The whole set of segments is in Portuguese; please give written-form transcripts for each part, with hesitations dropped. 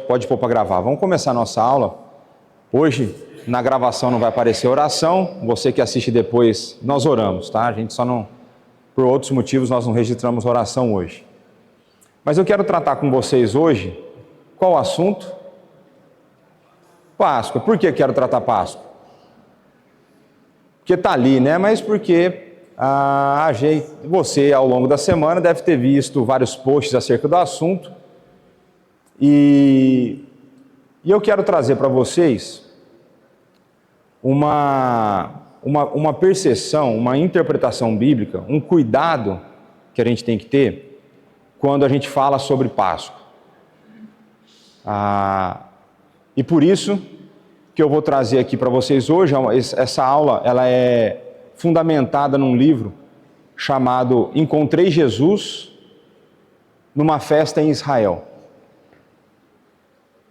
pode pôr para gravar. Vamos começar a nossa aula. Hoje, na gravação não vai aparecer oração. Você que assiste depois, nós oramos, tá? A gente só não... Por outros motivos, nós não registramos oração hoje. Mas eu quero tratar com vocês hoje, qual o assunto? Páscoa. Por que eu quero tratar Páscoa? Porque está ali, né? Mas porque você, ao longo da semana, deve ter visto vários posts acerca do assunto. E eu quero trazer para vocês uma percepção, uma interpretação bíblica, um cuidado que a gente tem que ter quando a gente fala sobre Páscoa. E por isso que eu vou trazer aqui para vocês hoje, essa aula ela é fundamentada num livro chamado Encontrei Jesus numa festa em Israel.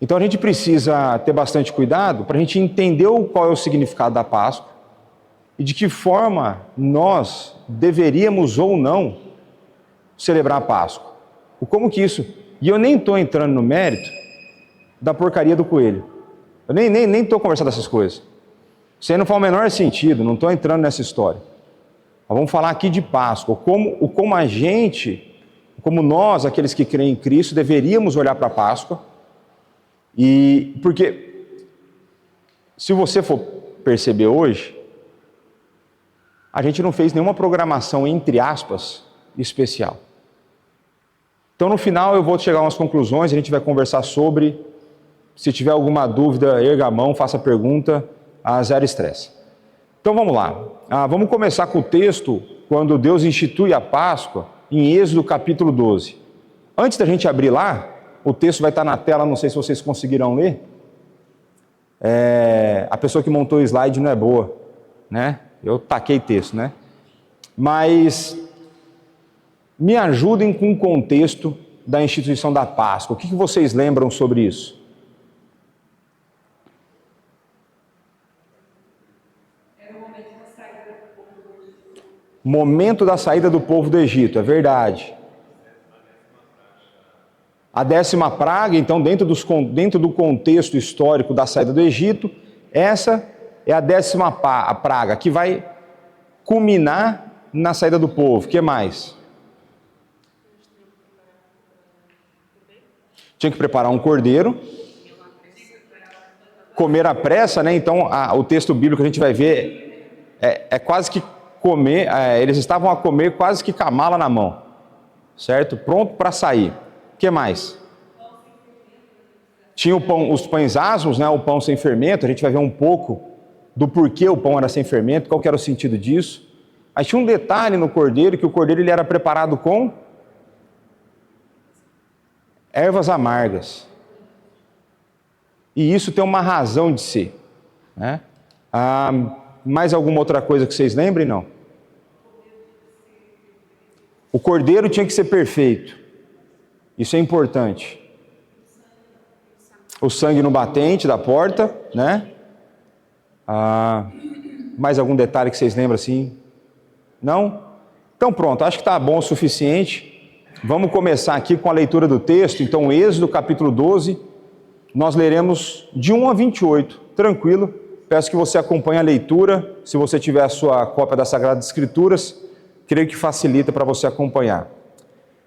Então a gente precisa ter bastante cuidado para a gente entender qual é o significado da Páscoa e de que forma nós deveríamos ou não celebrar a Páscoa. Como que isso... E eu nem estou entrando no mérito da porcaria do coelho. Eu nem estou conversando dessas coisas. Isso aí não faz o menor sentido, não estou entrando nessa história. Nós vamos falar aqui de Páscoa, como nós, aqueles que creem em Cristo, deveríamos olhar para a Páscoa. E porque, se você for perceber hoje, a gente não fez nenhuma programação, entre aspas, especial. Então, no final, eu vou chegar a umas conclusões, a gente vai conversar sobre. Se tiver alguma dúvida, erga a mão, faça a pergunta, zero estresse. Então, vamos lá. Vamos começar com o texto, quando Deus institui a Páscoa, em Êxodo capítulo 12. Antes da gente abrir lá, o texto vai estar na tela, não sei se vocês conseguirão ler. A pessoa que montou o slide não é boa, né? Eu taquei texto, né? Mas me ajudem com o contexto da instituição da Páscoa. O que vocês lembram sobre isso? Era o momento da saída do povo do Egito. Momento da saída do povo do Egito, é verdade. A 10ª praga, então, dentro do contexto histórico da saída do Egito, essa é a 10ª praga, que vai culminar na saída do povo. O que mais? Tinha que preparar um cordeiro, comer à pressa, né? Então, o texto bíblico que a gente vai ver é quase que comer, eles estavam a comer quase que com a mala na mão, certo? Pronto para sair. O que mais? Tinha os pães asmos, né? O pão sem fermento. A gente vai ver um pouco do porquê o pão era sem fermento, qual que era o sentido disso. Aí tinha um detalhe no cordeiro, que o cordeiro ele era preparado com ervas amargas. E isso tem uma razão de ser, né? Mais alguma outra coisa que vocês lembrem? Não. O cordeiro tinha que ser perfeito. Isso é importante. O sangue no batente da porta, né? Mais algum detalhe que vocês lembram assim? Não? Então pronto, acho que está bom o suficiente. Vamos começar aqui com a leitura do texto. Então, Êxodo capítulo 12, nós leremos de 1 a 28, tranquilo. Peço que você acompanhe a leitura. Se você tiver a sua cópia das Sagradas Escrituras, creio que facilita para você acompanhar.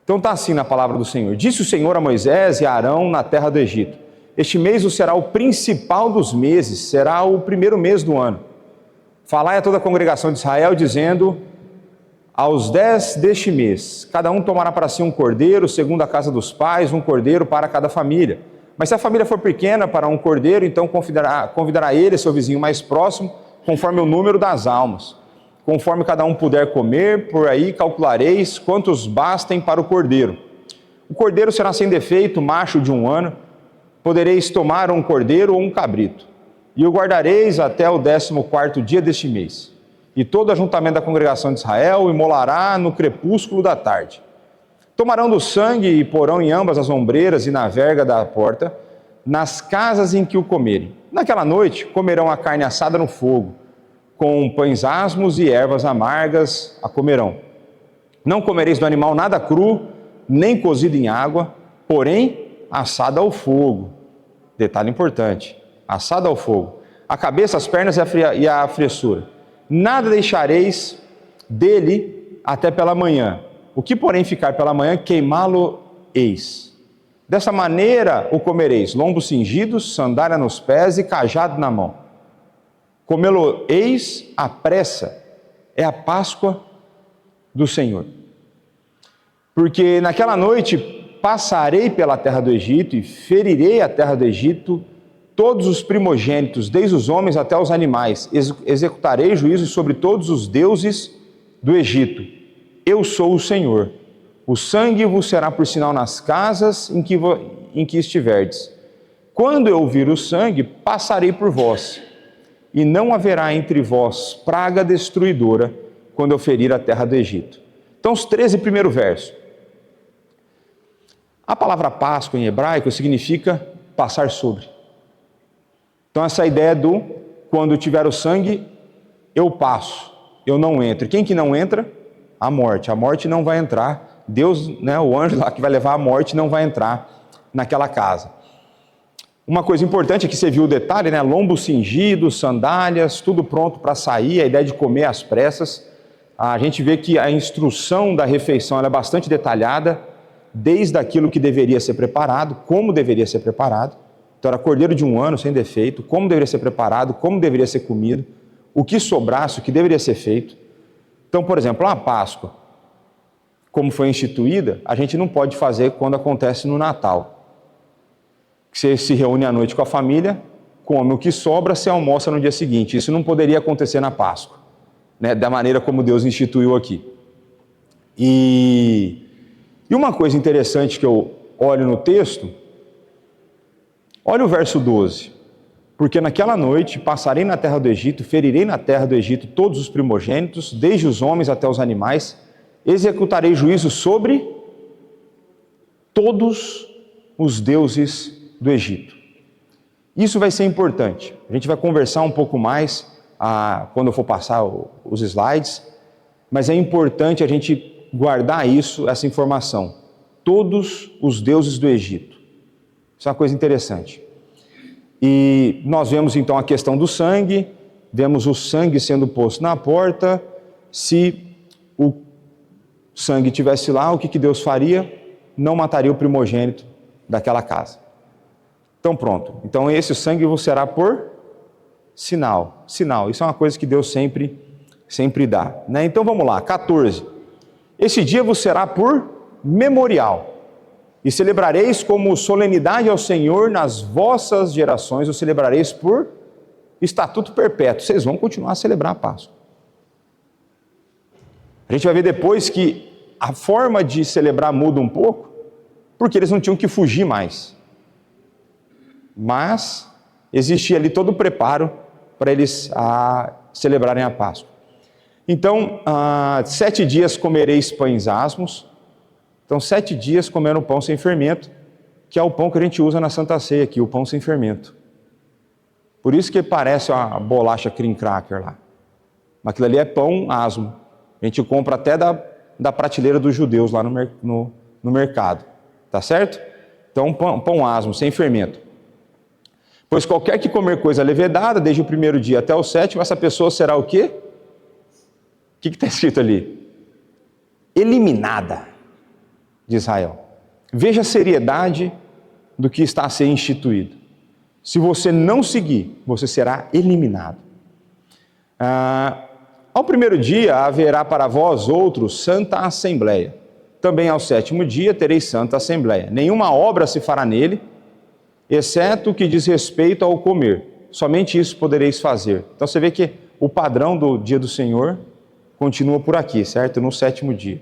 Então está assim na palavra do Senhor. Disse o Senhor a Moisés e a Arão na terra do Egito: este mês será o principal dos meses, será o primeiro mês do ano. Falai a toda a congregação de Israel, dizendo: aos 10 deste mês, cada um tomará para si um cordeiro, segundo a casa dos pais, um cordeiro para cada família. Mas se a família for pequena para um cordeiro, então convidará ele, seu vizinho mais próximo, conforme o número das almas. Conforme cada um puder comer, por aí calculareis quantos bastem para o cordeiro. O cordeiro será sem defeito, macho de 1 ano. Podereis tomar um cordeiro ou um cabrito. E o guardareis até o 14º dia deste mês. E todo o ajuntamento da congregação de Israel o imolará no crepúsculo da tarde. Tomarão do sangue e porão em ambas as ombreiras e na verga da porta, nas casas em que o comerem. Naquela noite comerão a carne assada no fogo, com pães asmos e ervas amargas a comerão. Não comereis do animal nada cru, nem cozido em água, porém assado ao fogo. detalhe importante, assado ao fogo, a cabeça, as pernas e a fressura. Nada deixareis dele até pela manhã. O que, porém, ficar pela manhã, queimá-lo-eis. Dessa maneira o comereis, lombos cingidos, sandália nos pés e cajado na mão. Comê-lo-eis à pressa, é a Páscoa do Senhor. Porque naquela noite passarei pela terra do Egito e ferirei a terra do Egito, todos os primogênitos, desde os homens até os animais. Executarei juízo sobre todos os deuses do Egito. Eu sou o Senhor. O sangue vos será por sinal nas casas em que estiverdes. Quando eu vir o sangue, passarei por vós, e não haverá entre vós praga destruidora quando eu ferir a terra do Egito. Então, os 13 primeiros versos. A palavra Páscoa em hebraico significa passar sobre. Então, essa ideia do quando tiver o sangue, eu passo, eu não entro. Quem que não entra? A morte. A morte não vai entrar. Deus, o anjo lá que vai levar a morte não vai entrar naquela casa. Uma coisa importante é que você viu o detalhe, lombos cingidos, sandálias, tudo pronto para sair, a ideia de comer às pressas. A gente vê que a instrução da refeição ela é bastante detalhada, desde aquilo que deveria ser preparado, como deveria ser preparado. Então era cordeiro de 1 ano, sem defeito, como deveria ser preparado, como deveria ser comido, o que sobrasse, o que deveria ser feito. Então, por exemplo, a Páscoa, como foi instituída, a gente não pode fazer quando acontece no Natal. Você se reúne à noite com a família, come o que sobra, você almoça no dia seguinte. Isso não poderia acontecer na Páscoa, da maneira como Deus instituiu aqui. E uma coisa interessante que eu olho no texto, olha o verso 12. Porque naquela noite passarei na terra do Egito, ferirei na terra do Egito todos os primogênitos, desde os homens até os animais, executarei juízo sobre todos os deuses do Egito. Isso vai ser importante. A gente vai conversar um pouco mais quando eu for passar os slides, mas é importante a gente guardar essa informação. Todos os deuses do Egito. Isso é uma coisa interessante. E nós vemos então a questão do sangue, vemos o sangue sendo posto na porta. Se o sangue estivesse lá, o que Deus faria? Não mataria o primogênito daquela casa. Então pronto. Então esse sangue vos será por sinal. Sinal. Isso é uma coisa que Deus sempre dá. Então vamos lá. 14. Esse dia vos será por memorial. E celebrareis como solenidade ao Senhor nas vossas gerações. O celebrareis por estatuto perpétuo. Vocês vão continuar a celebrar a Páscoa. A gente vai ver depois que a forma de celebrar muda um pouco, porque eles não tinham que fugir mais. Mas existia ali todo o preparo para eles celebrarem a Páscoa. Então, 7 dias comereis pães asmos. Então, 7 dias comendo pão sem fermento, que é o pão que a gente usa na Santa Ceia aqui, o pão sem fermento. Por isso que parece a bolacha cream cracker lá. Mas aquilo ali é pão asmo. A gente compra até da prateleira dos judeus lá no mercado. Tá certo? Então, pão asmo, sem fermento. Pois qualquer que comer coisa levedada, desde o 1º dia até o 7º, essa pessoa será o quê? O que está escrito ali? Eliminada de Israel. Veja a seriedade do que está a ser instituído. Se você não seguir, você será eliminado. Ao 1º dia haverá para vós outros santa assembleia. Também ao 7º dia tereis santa assembleia. Nenhuma obra se fará nele, exceto o que diz respeito ao comer. Somente isso podereis fazer. Então você vê que o padrão do dia do Senhor continua por aqui, certo? No 7º dia.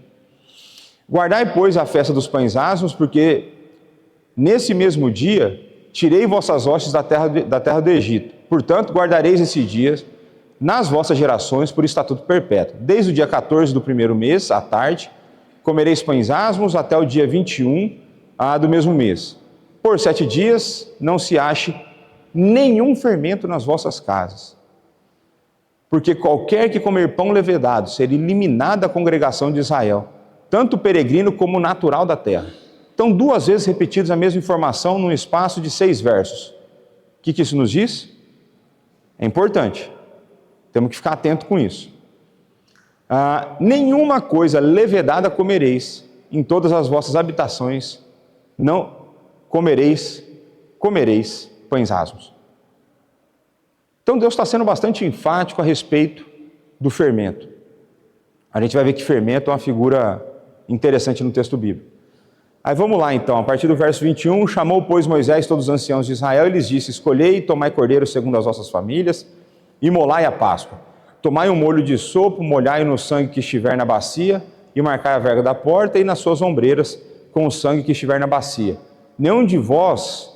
Guardai, pois, a festa dos pães asmos, porque nesse mesmo dia tirei vossas hostes da terra do Egito. Portanto, guardareis esses dias nas vossas gerações por estatuto perpétuo. Desde o dia 14 do 1º mês, à tarde, comereis pães asmos até o dia 21 do mesmo mês. Por 7 dias não se ache nenhum fermento nas vossas casas. Porque qualquer que comer pão levedado será eliminado da congregação de Israel, tanto peregrino como natural da terra. Então, 2 vezes repetidas a mesma informação num espaço de 6 versos. O que isso nos diz? É importante. Temos que ficar atento com isso. Nenhuma coisa levedada comereis em todas as vossas habitações, não comereis pães asmos. Então Deus está sendo bastante enfático a respeito do fermento. A gente vai ver que fermento é uma figura interessante no texto bíblico. Aí vamos lá então, a partir do verso 21, chamou, pois, Moisés todos os anciãos de Israel e lhes disse, escolhei e tomai cordeiro segundo as vossas famílias, e molai a Páscoa. Tomai um molho de sopo, molhai no sangue que estiver na bacia, e marcai a verga da porta e nas suas ombreiras com o sangue que estiver na bacia. Nenhum de vós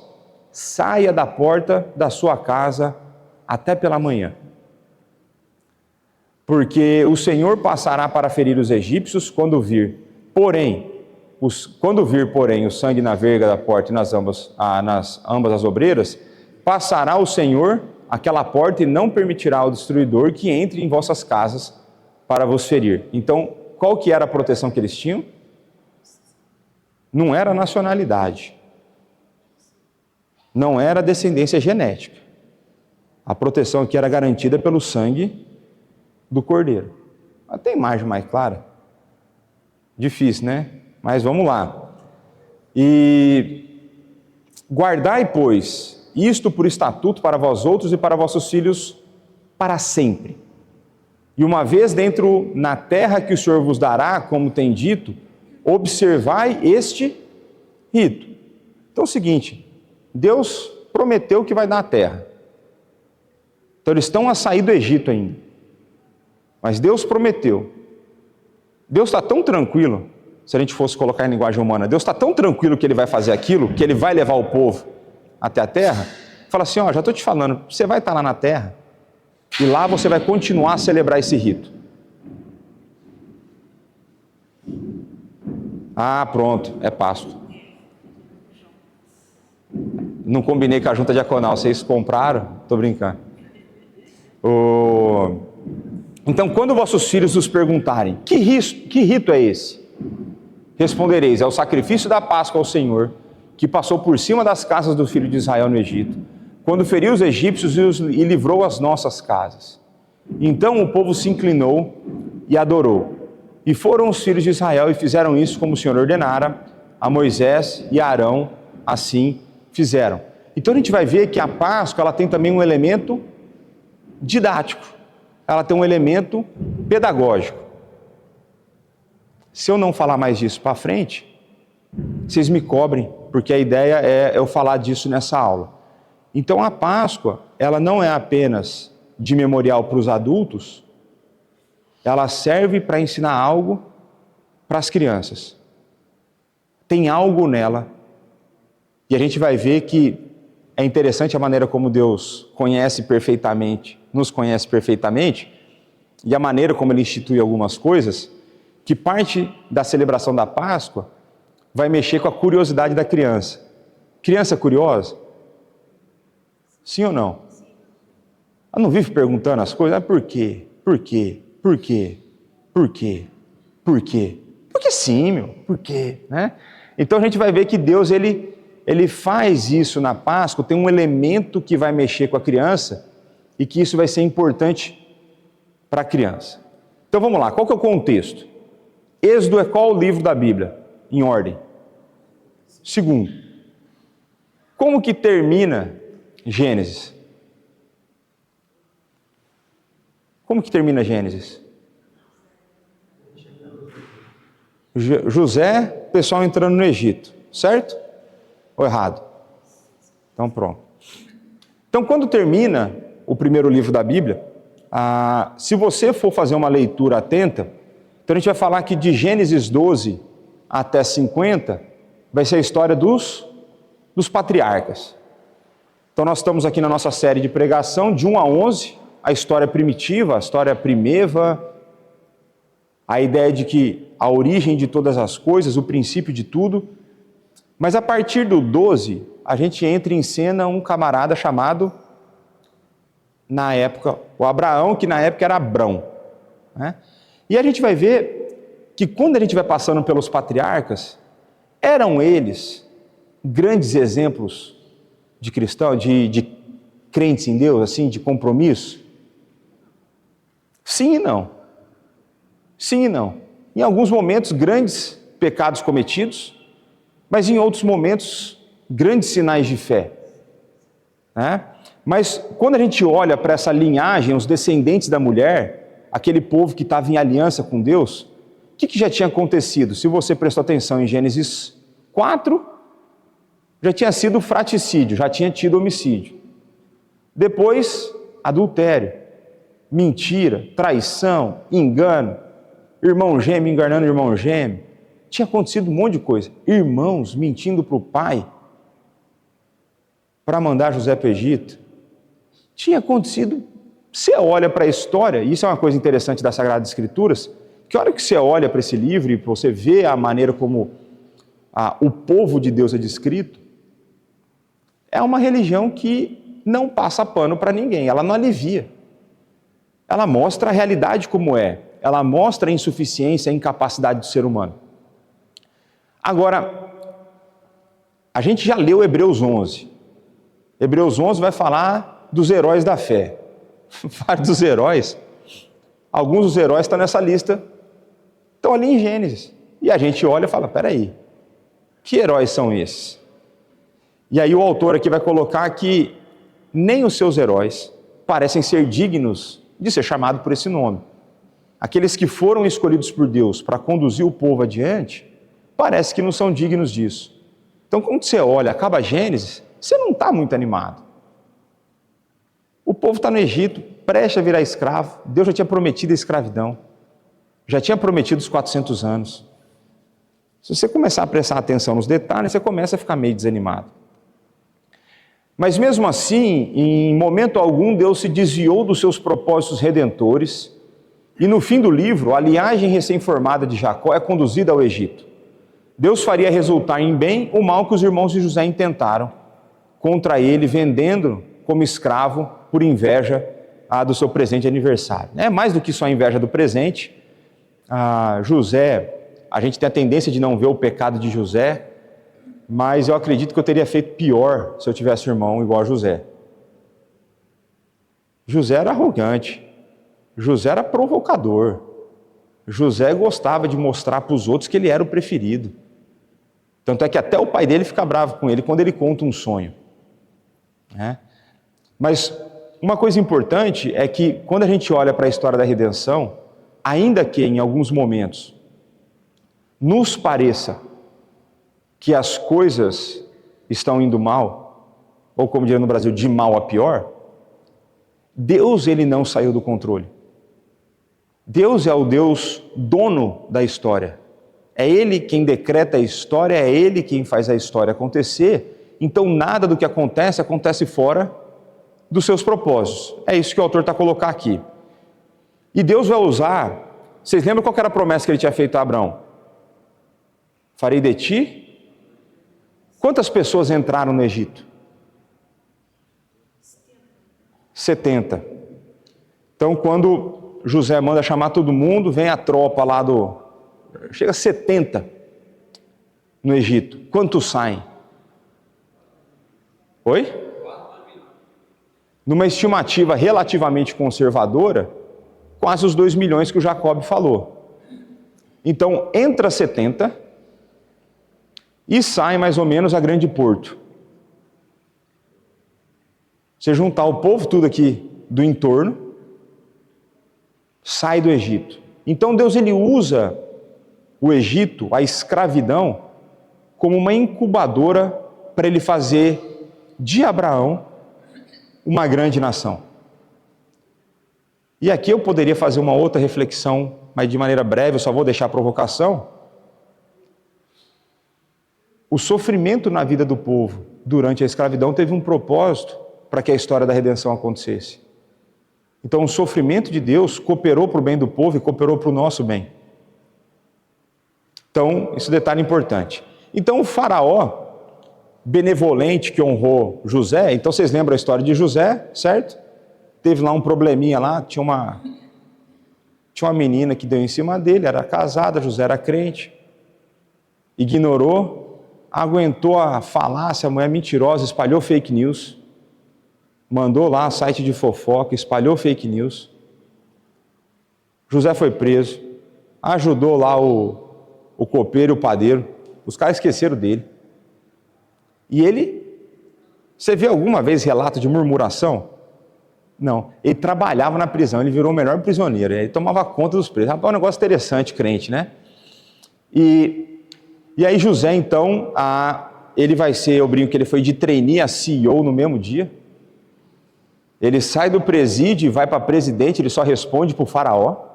saia da porta da sua casa até pela manhã. Porque o Senhor passará para ferir os egípcios quando vir, porém, o sangue na verga da porta e nas ambas as obreiras, passará o Senhor aquela porta e não permitirá ao destruidor que entre em vossas casas para vos ferir. Então, qual que era a proteção que eles tinham? Não era a nacionalidade. Não era a descendência genética. A proteção aqui era garantida pelo sangue do cordeiro. Tem imagem mais clara? Difícil, né? Mas vamos lá. E guardai, pois, isto por estatuto para vós outros e para vossos filhos para sempre. E uma vez dentro na terra que o Senhor vos dará, como tem dito, observai este rito. Então é o seguinte, Deus prometeu que vai dar a terra. Então eles estão a sair do Egito ainda. Mas Deus prometeu. Deus está tão tranquilo, se a gente fosse colocar em linguagem humana, Deus está tão tranquilo que Ele vai fazer aquilo, que Ele vai levar o povo até a terra, fala assim, já estou te falando, você vai estar lá na terra, e lá você vai continuar a celebrar esse rito. Pronto, é Páscoa. Não combinei com a junta diaconal, vocês compraram? Estou brincando. Então, quando vossos filhos os perguntarem, que rito é esse? Respondereis, é o sacrifício da Páscoa ao Senhor, que passou por cima das casas dos filhos de Israel no Egito, quando feriu os egípcios e livrou as nossas casas. Então o povo se inclinou e adorou. E foram os filhos de Israel e fizeram isso como o Senhor ordenara, a Moisés e a Arão assim fizeram. Então a gente vai ver que a Páscoa ela tem também um elemento didático, ela tem um elemento pedagógico. Se eu não falar mais disso para frente, vocês me cobrem, porque a ideia é eu falar disso nessa aula. Então a Páscoa, ela não é apenas de memorial para os adultos, ela serve para ensinar algo para as crianças. Tem algo nela, e a gente vai ver que é interessante a maneira como Deus nos conhece perfeitamente, e a maneira como Ele institui algumas coisas, que parte da celebração da Páscoa vai mexer com a curiosidade da criança. Criança curiosa? Sim ou não? Ela não vive perguntando as coisas, por quê? Por quê? Por quê? Por quê? Por quê? Porque sim, por quê? Né? Então a gente vai ver que Deus, ele faz isso na Páscoa, tem um elemento que vai mexer com a criança e que isso vai ser importante para a criança. Então vamos lá, qual que é o contexto? Êxodo é qual o livro da Bíblia? Em ordem. Segundo, como que termina Gênesis? Como que termina Gênesis? José, pessoal entrando no Egito, certo? Ou errado? Então pronto. Então quando termina o primeiro livro da Bíblia, se você for fazer uma leitura atenta, então a gente vai falar que de Gênesis 12 até 50, vai ser a história dos patriarcas. Então nós estamos aqui na nossa série de pregação, de 1 a 11, a história primitiva, a história primeva, a ideia de que a origem de todas as coisas, o princípio de tudo. Mas a partir do 12, a gente entra em cena um camarada chamado, na época, o Abraão, que na época era Abrão, né? E a gente vai ver que quando a gente vai passando pelos patriarcas, eram eles grandes exemplos de cristão, de crentes em Deus, assim, de compromisso? Sim e não. Sim e não. Em alguns momentos, grandes pecados cometidos, mas em outros momentos, grandes sinais de fé. Né? Mas quando a gente olha para essa linhagem, os descendentes da mulher, aquele povo que estava em aliança com Deus, o que já tinha acontecido? Se você prestou atenção em Gênesis 4, já tinha sido fratricídio, já tinha tido homicídio. Depois, adultério, mentira, traição, engano, irmão gêmeo enganando irmão gêmeo. Tinha acontecido um monte de coisa. Irmãos mentindo para o pai para mandar José para o Egito. Tinha acontecido. Você olha para a história, e isso é uma coisa interessante das Sagradas Escrituras, que a hora que você olha para esse livro e você vê a maneira como o povo de Deus é descrito, é uma religião que não passa pano para ninguém, ela não alivia. Ela mostra a realidade como é, ela mostra a insuficiência, a incapacidade do ser humano. Agora, a gente já leu Hebreus 11. Hebreus 11 vai falar dos heróis da fé. Vários dos heróis, alguns dos heróis estão nessa lista, estão ali em Gênesis. E a gente olha e fala, peraí, que heróis são esses? E aí o autor aqui vai colocar que nem os seus heróis parecem ser dignos de ser chamado por esse nome. Aqueles que foram escolhidos por Deus para conduzir o povo adiante, parece que não são dignos disso. Então quando você olha, acaba Gênesis, você não está muito animado. O povo está no Egito, prestes a virar escravo, Deus já tinha prometido a escravidão, já tinha prometido os 400 anos. Se você começar a prestar atenção nos detalhes, você começa a ficar meio desanimado. Mas mesmo assim, em momento algum, Deus se desviou dos seus propósitos redentores, e no fim do livro, a linhagem recém-formada de Jacó é conduzida ao Egito. Deus faria resultar em bem o mal que os irmãos de José intentaram contra ele, vendendo como escravo por inveja do seu presente de aniversário. É mais do que só a inveja do presente. José, a gente tem a tendência de não ver o pecado de José, mas eu acredito que eu teria feito pior se eu tivesse irmão igual a José. José era arrogante, José era provocador, José gostava de mostrar para os outros que ele era o preferido. Tanto é que até o pai dele fica bravo com ele quando ele conta um sonho. Mas uma coisa importante é que quando a gente olha para a história da redenção, ainda que em alguns momentos nos pareça que as coisas estão indo mal, ou como diria no Brasil, de mal a pior, Deus ele não saiu do controle. Deus é o Deus dono da história. É Ele quem decreta a história, é Ele quem faz a história acontecer. Então nada do que acontece fora dos seus propósitos. É isso que o autor está colocando aqui. E Deus vai usar, vocês lembram qual era a promessa que ele tinha feito a Abraão? Farei de ti? Quantas pessoas entraram no Egito? 70. Então quando José manda chamar todo mundo, vem a tropa lá chega a 70 no Egito. Quantos saem? Oi? Numa estimativa relativamente conservadora, quase os 2 milhões que o Jacob falou. Então, entra 70 e sai mais ou menos a Grande Porto. Você juntar o povo tudo aqui do entorno, sai do Egito. Então Deus ele usa o Egito, a escravidão, como uma incubadora para ele fazer de Abraão uma grande nação. E aqui eu poderia fazer uma outra reflexão, mas de maneira breve, eu só vou deixar a provocação. O sofrimento na vida do povo durante a escravidão teve um propósito para que a história da redenção acontecesse. Então o sofrimento de Deus cooperou para o bem do povo e cooperou para o nosso bem. Então, esse detalhe é importante. Então o faraó benevolente que honrou José, então vocês lembram a história de José, certo? Teve lá um probleminha lá, tinha uma menina que deu em cima dele, era casada, José era crente, ignorou, aguentou a falácia, a mulher mentirosa, espalhou fake news, mandou lá site de fofoca, espalhou fake news. José foi preso, ajudou lá o copeiro e o padeiro, os caras esqueceram dele. E ele, você vê alguma vez relato de murmuração? Não, ele trabalhava na prisão, ele virou o melhor prisioneiro, ele tomava conta dos presos. Rapaz, é um negócio interessante, crente, né? E aí José, então, ele vai ser, eu brinco que ele foi de trainee a CEO no mesmo dia. Ele sai do presídio e vai para presidente, ele só responde para o faraó.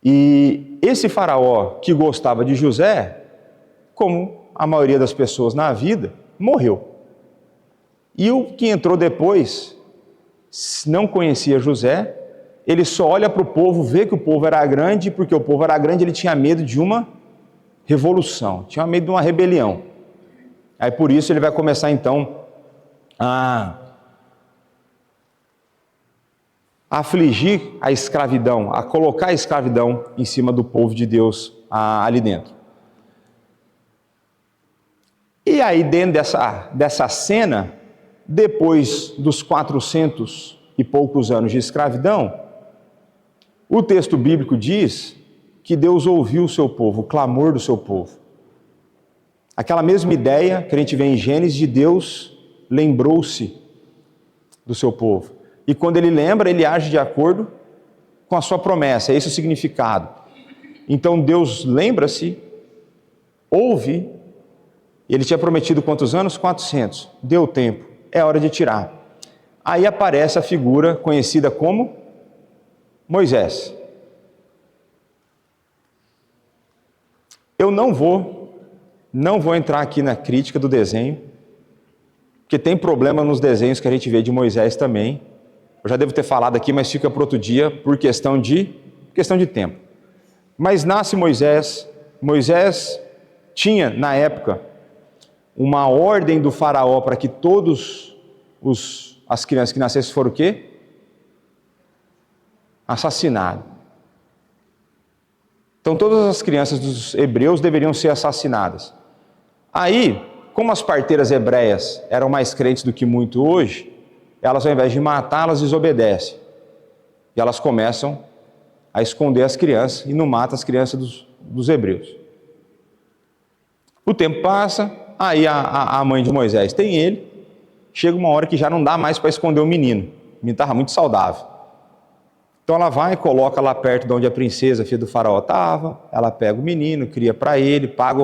E esse faraó que gostava de José, como a maioria das pessoas na vida, morreu. E o que entrou depois, não conhecia José, ele só olha para o povo, vê que o povo era grande, porque o povo era grande, ele tinha medo de uma revolução, tinha medo de uma rebelião. Aí por isso ele vai começar então a afligir a escravidão, a colocar a escravidão em cima do povo de Deus ali dentro. E aí dentro dessa cena, depois dos 400 e poucos anos de escravidão, o texto bíblico diz que Deus ouviu o seu povo, o clamor do seu povo. Aquela mesma ideia que a gente vê em Gênesis, de Deus lembrou-se do seu povo. E quando ele lembra, ele age de acordo com a sua promessa, é esse o significado. Então Deus lembra-se, ouve, ele tinha prometido quantos anos? 400. Deu tempo, é hora de tirar. Aí aparece a figura conhecida como Moisés. Eu não vou entrar aqui na crítica do desenho, porque tem problema nos desenhos que a gente vê de Moisés também. Eu já devo ter falado aqui, mas fica para outro dia por questão de tempo. Mas nasce Moisés. Moisés tinha, na época, uma ordem do faraó para que todos as crianças que nascessem foram o quê? Assassinados. Então todas as crianças dos hebreus deveriam ser assassinadas. Aí, como as parteiras hebreias eram mais crentes do que muito hoje, elas ao invés de matá-las, desobedecem. E elas começam a esconder as crianças e não matam as crianças dos hebreus. O tempo passa, aí a mãe de Moisés tem ele, chega uma hora que já não dá mais para esconder o menino. O menino estava muito saudável. Então ela vai e coloca lá perto de onde a princesa, filha do faraó, estava, ela pega o menino, cria para ele, paga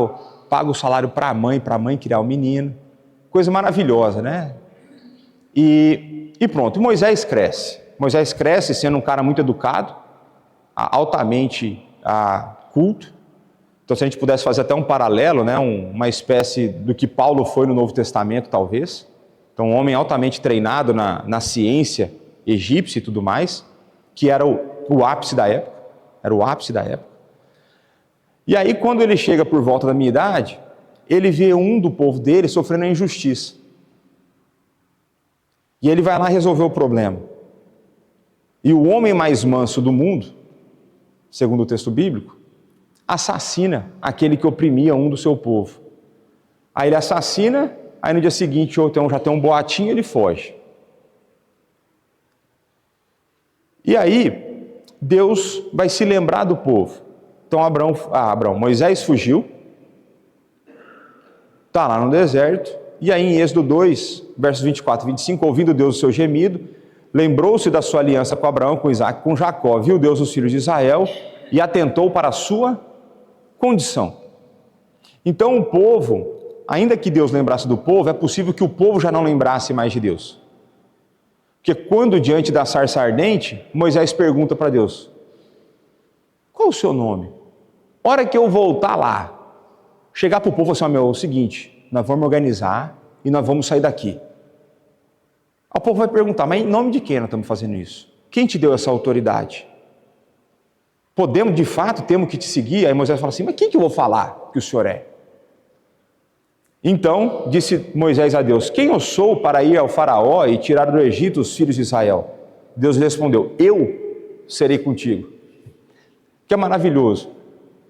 o salário para a mãe criar o menino. Coisa maravilhosa, né? E pronto, Moisés cresce. Moisés cresce sendo um cara muito educado, altamente culto. Então, se a gente pudesse fazer até um paralelo, né, uma espécie do que Paulo foi no Novo Testamento, talvez. Então, um homem altamente treinado na ciência egípcia e tudo mais, que era o ápice da época. Era o ápice da época. E aí, quando ele chega por volta da minha idade, ele vê um do povo dele sofrendo injustiça. E ele vai lá resolver o problema. E o homem mais manso do mundo, segundo o texto bíblico, assassina aquele que oprimia um do seu povo. Aí ele assassina, aí no dia seguinte já tem um boatinho e ele foge. E aí, Deus vai se lembrar do povo. Então Moisés fugiu, está lá no deserto, e aí em Êxodo 2, versos 24 e 25, ouvindo Deus o seu gemido, lembrou-se da sua aliança com Abraão, com Isaac, com Jacó, viu Deus os filhos de Israel e atentou para a sua condição. Então o povo, ainda que Deus lembrasse do povo, é possível que o povo já não lembrasse mais de Deus. Porque quando diante da sarça ardente, Moisés pergunta para Deus: qual o seu nome? Hora que eu voltar lá, chegar para o povo assim: é o seguinte, nós vamos organizar e nós vamos sair daqui. O povo vai perguntar: mas em nome de quem nós estamos fazendo isso? Quem te deu essa autoridade? Podemos, de fato, temos que te seguir? Aí Moisés fala assim: mas quem que eu vou falar que o senhor é? Então, disse Moisés a Deus: quem eu sou para ir ao faraó e tirar do Egito os filhos de Israel? Deus respondeu: eu serei contigo. Que é maravilhoso.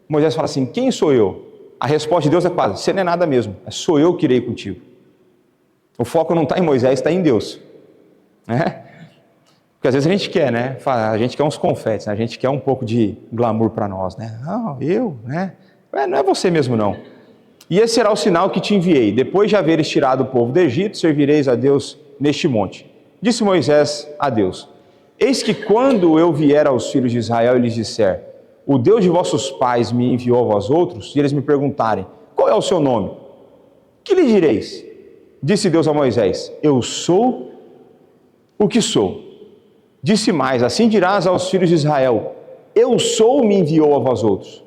Moisés fala assim: quem sou eu? A resposta de Deus é quase: você não é nada mesmo, sou eu que irei contigo. O foco não está em Moisés, está em Deus. Né? Porque às vezes a gente quer, né? A gente quer uns confetes, né? A gente quer um pouco de glamour para nós, né? Não, eu, né? Não é você mesmo, não. E esse será o sinal que te enviei. Depois de haveres tirado o povo do Egito, servireis a Deus neste monte. Disse Moisés a Deus: eis que quando eu vier aos filhos de Israel e lhes disser, o Deus de vossos pais me enviou a vós outros, e eles me perguntarem, qual é o seu nome? Que lhe direis? Disse Deus a Moisés: eu sou o que sou. Disse mais: assim dirás aos filhos de Israel, eu sou me enviou a vós outros.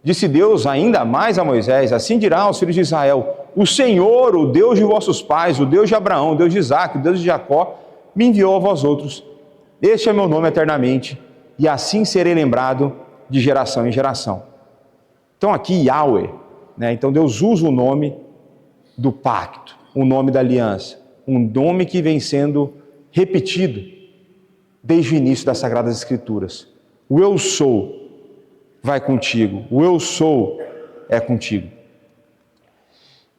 Disse Deus ainda mais a Moisés: assim dirá aos filhos de Israel, o Senhor, o Deus de vossos pais, o Deus de Abraão, o Deus de Isaque, o Deus de Jacó, me enviou a vós outros. Este é meu nome eternamente, e assim serei lembrado de geração em geração. Então aqui Yahweh, né? Então Deus usa o nome do pacto, o nome da aliança, um nome que vem sendo repetido desde o início das Sagradas Escrituras. O eu sou vai contigo, o eu sou é contigo.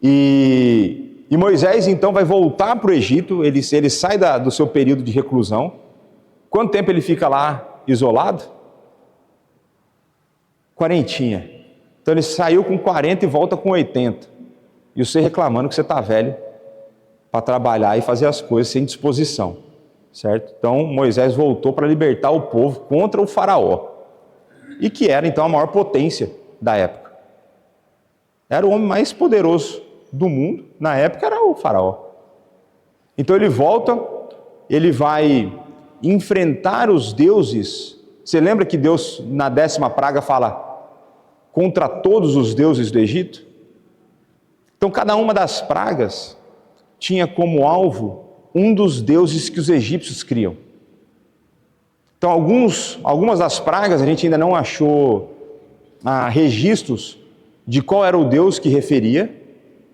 E Moisés então vai voltar para o Egito, ele sai do seu período de reclusão. Quanto tempo ele fica lá isolado? 40. Então ele saiu com 40 e volta com 80. E você reclamando que você está velho para trabalhar e fazer as coisas sem disposição, certo? Então Moisés voltou para libertar o povo contra o faraó, e que era então a maior potência da época. Era o homem mais poderoso do mundo, na época era o faraó. Então ele volta, ele vai enfrentar os deuses. Você lembra que Deus na 10ª praga fala contra todos os deuses do Egito? Então cada uma das pragas tinha como alvo um dos deuses que os egípcios criam. Então algumas das pragas a gente ainda não achou registros de qual era o deus que referia,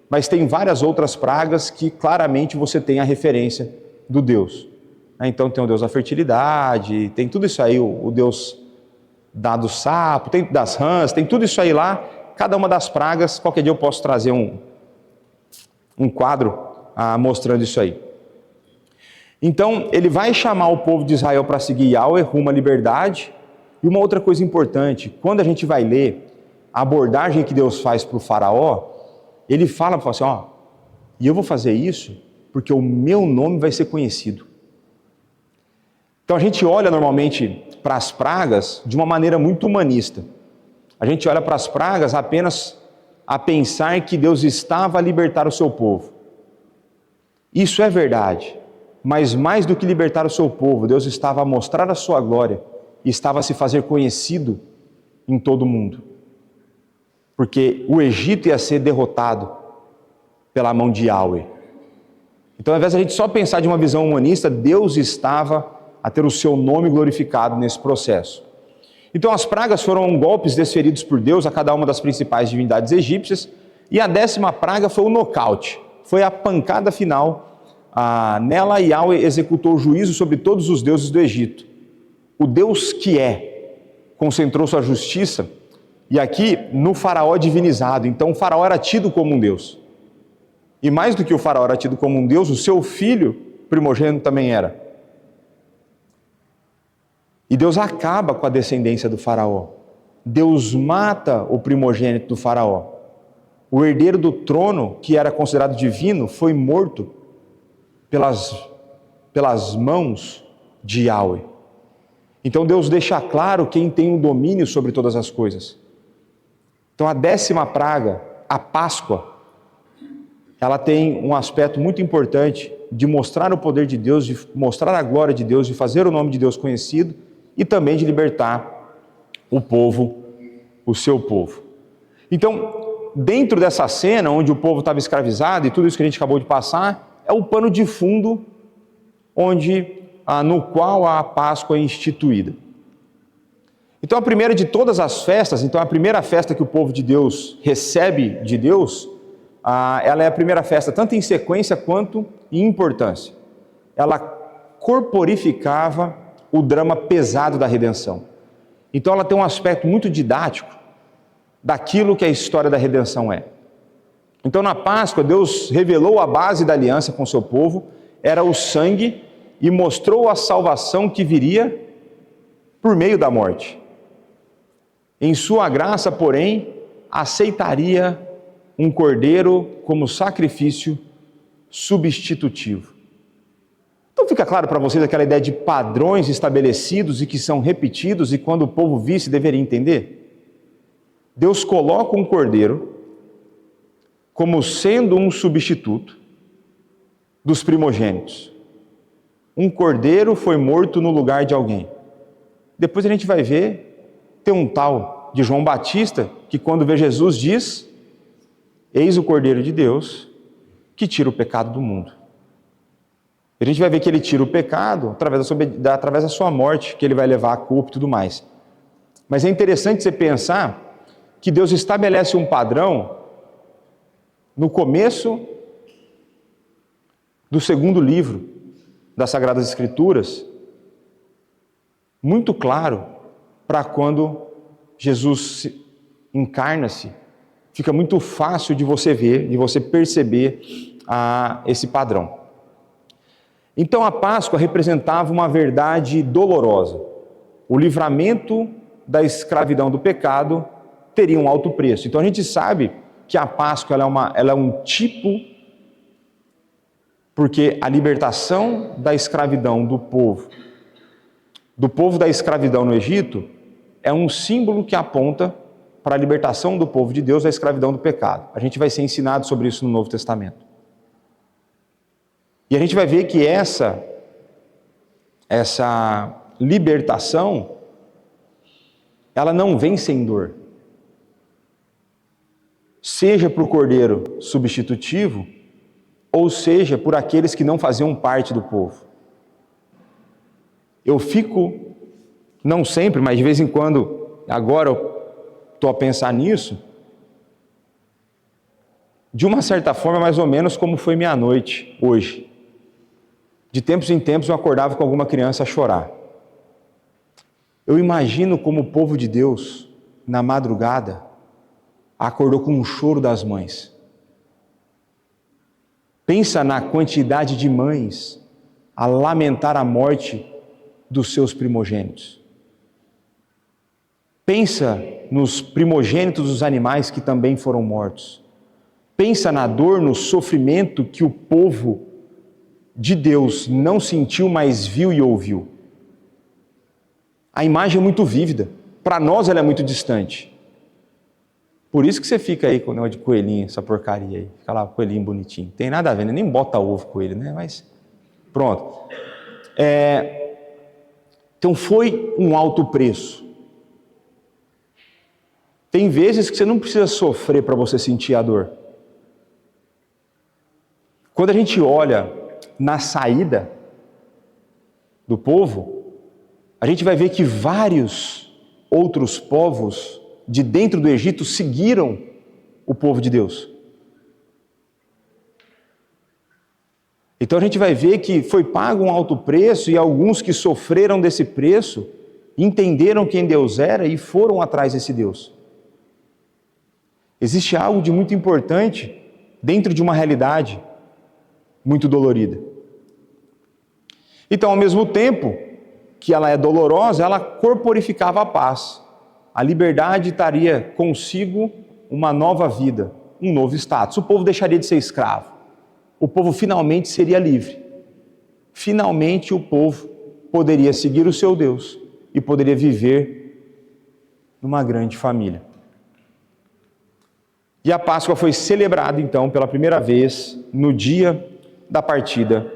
mas tem várias outras pragas que claramente você tem a referência do deus. Então tem o deus da fertilidade, tem tudo isso aí, o deus do sapo, tem das rãs, tem tudo isso aí lá. Cada uma das pragas, qualquer dia eu posso trazer um quadro mostrando isso aí. Então ele vai chamar o povo de Israel para seguir Yahweh rumo à liberdade. E uma outra coisa importante, quando a gente vai ler a abordagem que Deus faz para o faraó, ele fala assim, e eu vou fazer isso porque o meu nome vai ser conhecido. Então a gente olha normalmente para as pragas de uma maneira muito humanista. A gente olha para as pragas apenas a pensar que Deus estava a libertar o seu povo. Isso é verdade, mas mais do que libertar o seu povo, Deus estava a mostrar a sua glória e estava a se fazer conhecido em todo o mundo. Porque o Egito ia ser derrotado pela mão de Yahweh. Então, ao invés de a gente só pensar de uma visão humanista, Deus estava a ter o seu nome glorificado nesse processo. Então as pragas foram golpes desferidos por Deus a cada uma das principais divindades egípcias, e a 10ª praga foi o nocaute, foi a pancada final. Nela Yahweh executou o juízo sobre todos os deuses do Egito. O Deus que concentrou sua justiça, e aqui no faraó divinizado. Então o faraó era tido como um Deus. E mais do que o faraó era tido como um Deus, o seu filho primogênito também era. E Deus acaba com a descendência do faraó. Deus mata o primogênito do faraó. O herdeiro do trono, que era considerado divino, foi morto pelas mãos de Yahweh. Então Deus deixa claro quem tem o domínio sobre todas as coisas. Então a 10ª praga, a Páscoa, ela tem um aspecto muito importante de mostrar o poder de Deus, de mostrar a glória de Deus, de fazer o nome de Deus conhecido e também de libertar o povo, o seu povo. Então, dentro dessa cena onde o povo estava escravizado e tudo isso que a gente acabou de passar, é o pano de fundo no qual a Páscoa é instituída. Então a primeira de todas as festas, então a primeira festa que o povo de Deus recebe de Deus, ela é a primeira festa tanto em sequência quanto em importância. Ela corporificava o drama pesado da redenção. Então ela tem um aspecto muito didático daquilo que a história da redenção é. Então, na Páscoa, Deus revelou a base da aliança com o seu povo, era o sangue, e mostrou a salvação que viria por meio da morte. Em sua graça, porém, aceitaria um cordeiro como sacrifício substitutivo. Então fica claro para vocês aquela ideia de padrões estabelecidos e que são repetidos e quando o povo visse deveria entender? Deus coloca um cordeiro como sendo um substituto dos primogênitos. Um cordeiro foi morto no lugar de alguém. Depois a gente vai ver, tem um tal de João Batista, que quando vê Jesus diz: eis o Cordeiro de Deus, que tira o pecado do mundo. A gente vai ver que ele tira o pecado através da sua morte, que ele vai levar a culpa e tudo mais. Mas é interessante você pensar que Deus estabelece um padrão no começo do segundo livro das Sagradas Escrituras, muito claro para quando Jesus encarna-se, fica muito fácil de você ver, de você perceber esse padrão. Então a Páscoa representava uma verdade dolorosa. O livramento da escravidão do pecado teria um alto preço. Então a gente sabe que a Páscoa ela é um tipo, porque a libertação da escravidão do povo da escravidão no Egito, é um símbolo que aponta para a libertação do povo de Deus da escravidão do pecado. A gente vai ser ensinado sobre isso no Novo Testamento. E a gente vai ver que essa libertação, ela não vem sem dor. Seja por cordeiro substitutivo, ou seja por aqueles que não faziam parte do povo. Eu fico, não sempre, mas de vez em quando, agora eu estou a pensar nisso, de uma certa forma, mais ou menos como foi minha noite hoje. De tempos em tempos eu acordava com alguma criança a chorar. Eu imagino como o povo de Deus, na madrugada, acordou com um choro das mães. Pensa na quantidade de mães a lamentar a morte dos seus primogênitos. Pensa nos primogênitos dos animais que também foram mortos. Pensa na dor, no sofrimento que o povo de Deus não sentiu, mas viu e ouviu. A imagem é muito vívida. Para nós ela é muito distante. Por isso que você fica aí com o negócio de coelhinho, essa porcaria aí. Fica lá, coelhinho bonitinho. Tem nada a ver, né? Nem bota ovo com ele, né? Mas pronto. Então foi um alto preço. Tem vezes que você não precisa sofrer para você sentir a dor. Quando a gente olha na saída do povo, a gente vai ver que vários outros povos de dentro do Egito seguiram o povo de Deus. Então a gente vai ver que foi pago um alto preço e alguns que sofreram desse preço entenderam quem Deus era e foram atrás desse Deus. Existe algo de muito importante dentro de uma realidade muito dolorida. Então, ao mesmo tempo que ela é dolorosa, ela corporificava a paz. A liberdade traria consigo uma nova vida, um novo status. O povo deixaria de ser escravo. O povo finalmente seria livre. Finalmente o povo poderia seguir o seu Deus e poderia viver numa grande família. E a Páscoa foi celebrada então pela primeira vez no dia da partida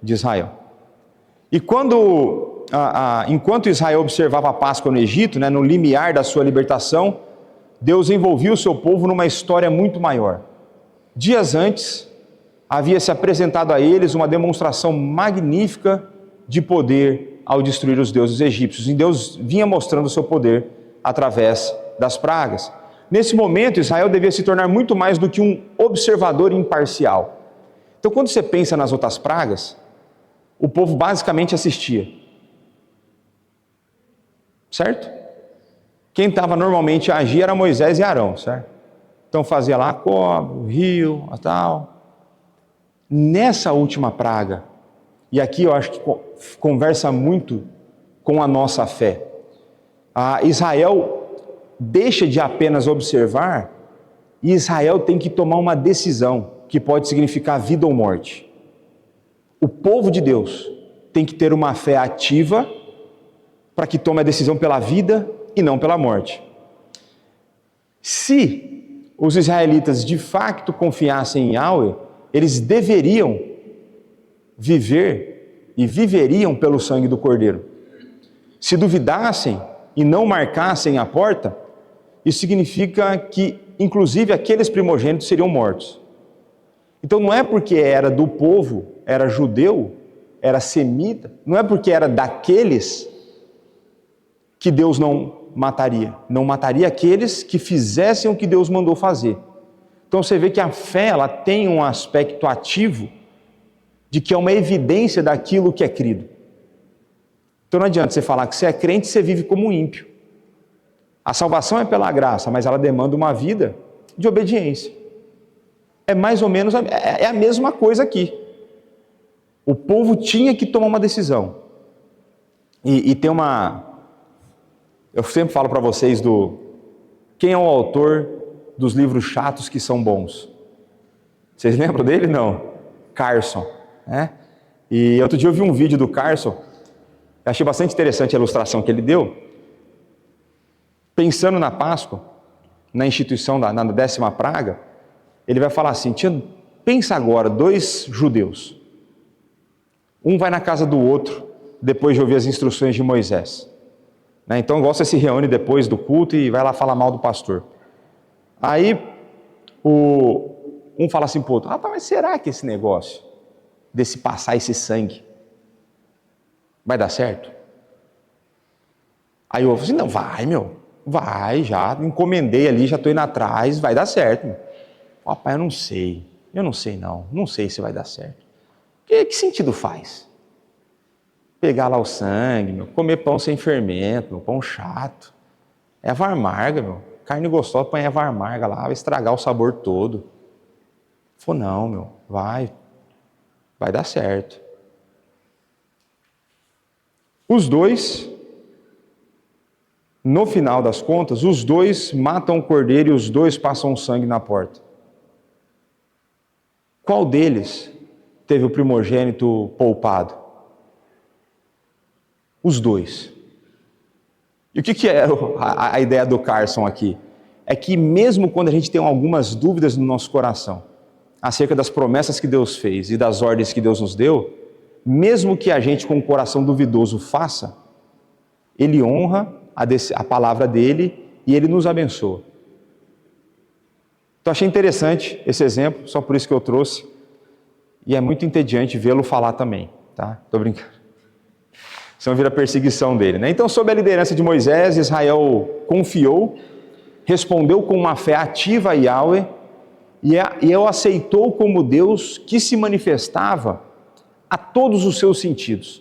de Israel. E enquanto Israel observava a Páscoa no Egito, no limiar da sua libertação, Deus envolvia o seu povo numa história muito maior. Dias antes, havia se apresentado a eles uma demonstração magnífica de poder ao destruir os deuses egípcios. E Deus vinha mostrando o seu poder através das pragas. Nesse momento, Israel devia se tornar muito mais do que um observador imparcial. Então, quando você pensa nas outras pragas, o povo basicamente assistia. Certo? Quem estava normalmente a agir era Moisés e Arão, certo? Então fazia lá cobra, o rio, a tal. Nessa última praga, e aqui eu acho que conversa muito com a nossa fé, Israel deixa de apenas observar, e Israel tem que tomar uma decisão, que pode significar vida ou morte. O povo de Deus tem que ter uma fé ativa, para que tome a decisão pela vida e não pela morte. Se os israelitas de fato confiassem em Yahweh, eles deveriam viver e viveriam pelo sangue do Cordeiro. Se duvidassem e não marcassem a porta, isso significa que, inclusive, aqueles primogênitos seriam mortos. Então não é porque era do povo, era judeu, era semita, não é porque era daqueles que Deus não mataria aqueles que fizessem o que Deus mandou fazer. Então você vê que a fé, ela tem um aspecto ativo, de que é uma evidência daquilo que é crido. Então não adianta você falar que você é crente e você vive como um ímpio. A salvação é pela graça, mas ela demanda uma vida de obediência. É mais ou menos, é a mesma coisa aqui. O povo tinha que tomar uma decisão. E tem uma... Eu sempre falo para vocês quem é o autor dos livros chatos que são bons. Vocês lembram dele? Não. Carson. Né? E outro dia eu vi um vídeo do Carson, eu achei bastante interessante a ilustração que ele deu. Pensando na Páscoa, na instituição na 10ª praga, ele vai falar assim, pensa agora, 2 judeus. Um vai na casa do outro, depois de ouvir as instruções de Moisés. Então igual você se reúne depois do culto e vai lá falar mal do pastor. Aí um fala assim pro outro, rapaz, mas será que esse negócio desse passar esse sangue vai dar certo? Aí o outro fala assim, não, vai meu, vai, já encomendei ali, já estou indo atrás, vai dar certo. Meu. Rapaz, eu não sei não sei se vai dar certo. Que sentido faz? Pegar lá o sangue, meu, comer pão sem fermento, meu, pão chato. Erva amarga, meu. Carne gostosa, põe erva amarga lá, vai estragar o sabor todo. Falou, não, meu, vai dar certo. Os dois, no final das contas, os dois matam o cordeiro e os dois passam o sangue na porta. Qual deles teve o primogênito poupado? Os dois. E o que é a ideia do Carson aqui? É que mesmo quando a gente tem algumas dúvidas no nosso coração, acerca das promessas que Deus fez e das ordens que Deus nos deu, mesmo que a gente com o coração duvidoso faça, Ele honra a palavra dEle e Ele nos abençoa. Então achei interessante esse exemplo, só por isso que eu trouxe, e é muito entediante vê-lo falar também, tá? Tô brincando. Senão vira perseguição dele, né? Então, sob a liderança de Moisés, Israel confiou, respondeu com uma fé ativa a Yahweh, e o aceitou como Deus que se manifestava a todos os seus sentidos.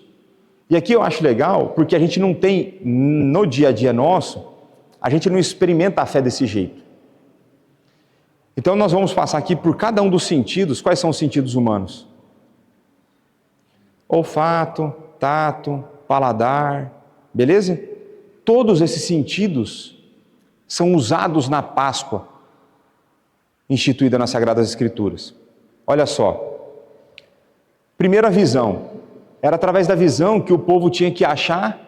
E aqui eu acho legal, porque a gente não tem, no dia a dia nosso, a gente não experimenta a fé desse jeito. Então nós vamos passar aqui por cada um dos sentidos. Quais são os sentidos humanos? Olfato, tato, paladar, beleza? Todos esses sentidos são usados na Páscoa, instituída nas Sagradas Escrituras. Olha só, primeira visão, era através da visão que o povo tinha que achar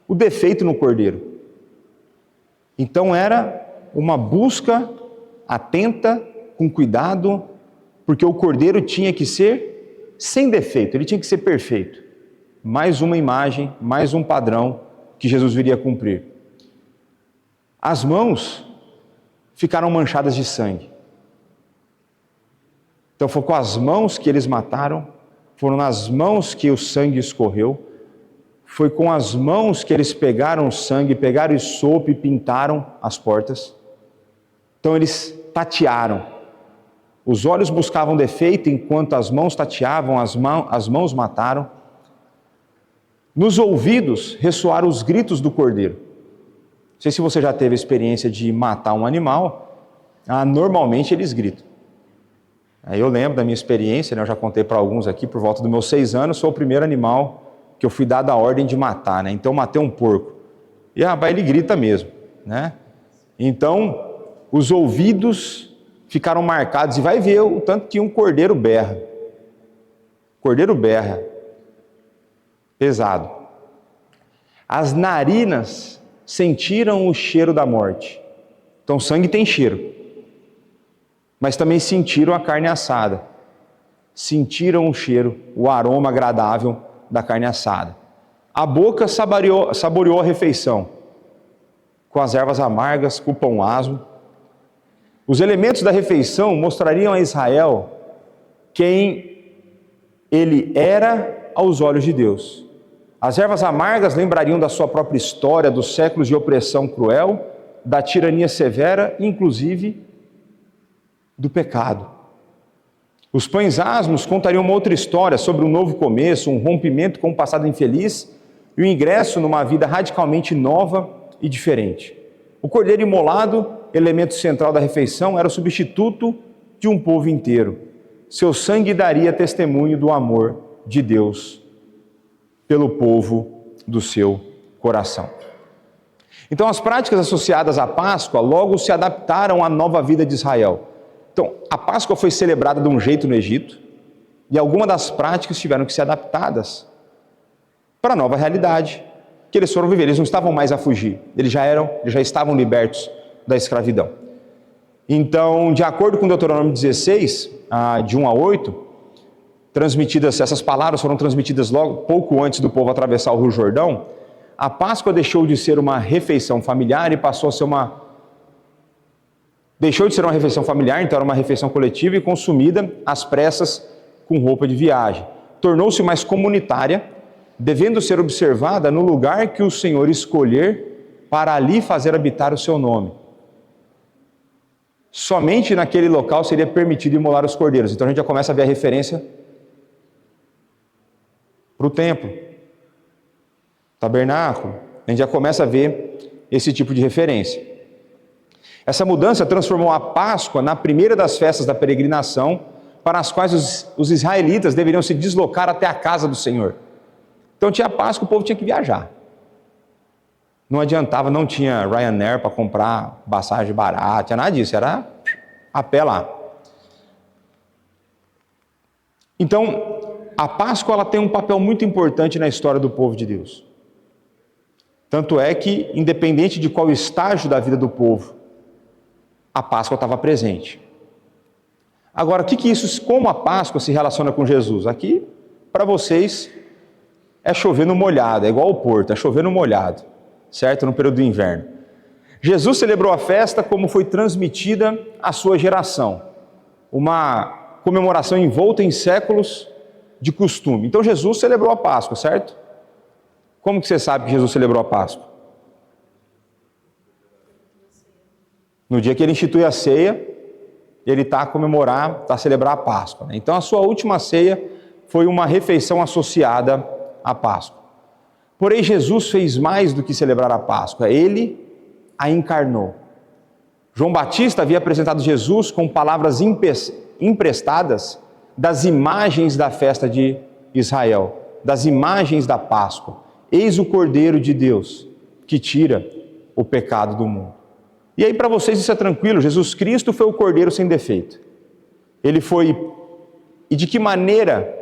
o defeito no cordeiro. Então era uma busca atenta, com cuidado, porque o cordeiro tinha que ser sem defeito, ele tinha que ser perfeito. Mais uma imagem, mais um padrão que Jesus viria a cumprir. As mãos ficaram manchadas de sangue. Então foi com as mãos que eles mataram, foram nas mãos que o sangue escorreu, foi com as mãos que eles pegaram o sangue, pegaram o sopo e pintaram as portas. Então eles tatearam. Os olhos buscavam defeito, enquanto as mãos tateavam, as mãos mataram. Nos ouvidos ressoaram os gritos do cordeiro. Não sei se você já teve a experiência de matar um animal, Normalmente eles gritam. Aí eu lembro da minha experiência, né? Eu já contei para alguns aqui, por volta dos meus 6 anos, sou o primeiro animal que eu fui dado a ordem de matar, né? Então eu matei um porco. E rapaz, ele grita mesmo, né? Então os ouvidos ficaram marcados, e vai ver o tanto que um cordeiro berra. Cordeiro berra. Pesado. As narinas sentiram o cheiro da morte. Então o sangue tem cheiro. Mas também sentiram a carne assada. Sentiram o cheiro, o aroma agradável da carne assada. A boca saboreou a refeição, com as ervas amargas, com o pão asmo. Os elementos da refeição mostrariam a Israel quem ele era aos olhos de Deus. As ervas amargas lembrariam da sua própria história, dos séculos de opressão cruel, da tirania severa, inclusive do pecado. Os pães asmos contariam uma outra história sobre um novo começo, um rompimento com um passado infeliz e o ingresso numa vida radicalmente nova e diferente. O cordeiro imolado, elemento central da refeição, era o substituto de um povo inteiro. Seu sangue daria testemunho do amor de Deus pelo povo do seu coração. Então, as práticas associadas à Páscoa logo se adaptaram à nova vida de Israel. Então, a Páscoa foi celebrada de um jeito no Egito e algumas das práticas tiveram que ser adaptadas para a nova realidade que eles foram viver. Eles não estavam mais a fugir, eles já estavam libertos da escravidão. Então, de acordo com Deuteronômio 16, de 1 a 8, essas palavras foram transmitidas logo pouco antes do povo atravessar o Rio Jordão. A Páscoa deixou de ser uma refeição familiar e passou a ser Deixou de ser uma refeição familiar, então era uma refeição coletiva e consumida às pressas com roupa de viagem. Tornou-se mais comunitária, devendo ser observada no lugar que o Senhor escolher para ali fazer habitar o seu nome. Somente naquele local seria permitido imolar os cordeiros. Então a gente já começa a ver a referência para o templo, tabernáculo. A gente já começa a ver esse tipo de referência. Essa mudança transformou a Páscoa na primeira das festas da peregrinação, para as quais os israelitas deveriam se deslocar até a casa do Senhor. Então tinha a Páscoa, o povo tinha que viajar. Não adiantava, não tinha Ryanair para comprar passagem barata, tinha nada disso, era a pé lá. Então, a Páscoa ela tem um papel muito importante na história do povo de Deus. Tanto é que, independente de qual estágio da vida do povo, a Páscoa estava presente. Agora, como a Páscoa se relaciona com Jesus? Aqui, para vocês, é chover no molhado, é igual ao Porto, é chover no molhado, certo? No período do inverno. Jesus celebrou a festa como foi transmitida à sua geração. Uma comemoração envolta em séculos de costume. Então, Jesus celebrou a Páscoa, certo? Como que você sabe que Jesus celebrou a Páscoa? No dia que ele institui a ceia, ele está a celebrar a Páscoa. Então a sua última ceia foi uma refeição associada à Páscoa. Porém, Jesus fez mais do que celebrar a Páscoa, ele a encarnou. João Batista havia apresentado Jesus com palavras emprestadas das imagens da festa de Israel, das imagens da Páscoa. Eis o Cordeiro de Deus que tira o pecado do mundo. E aí para vocês isso é tranquilo, Jesus Cristo foi o Cordeiro sem defeito. Ele foi, e de que maneira,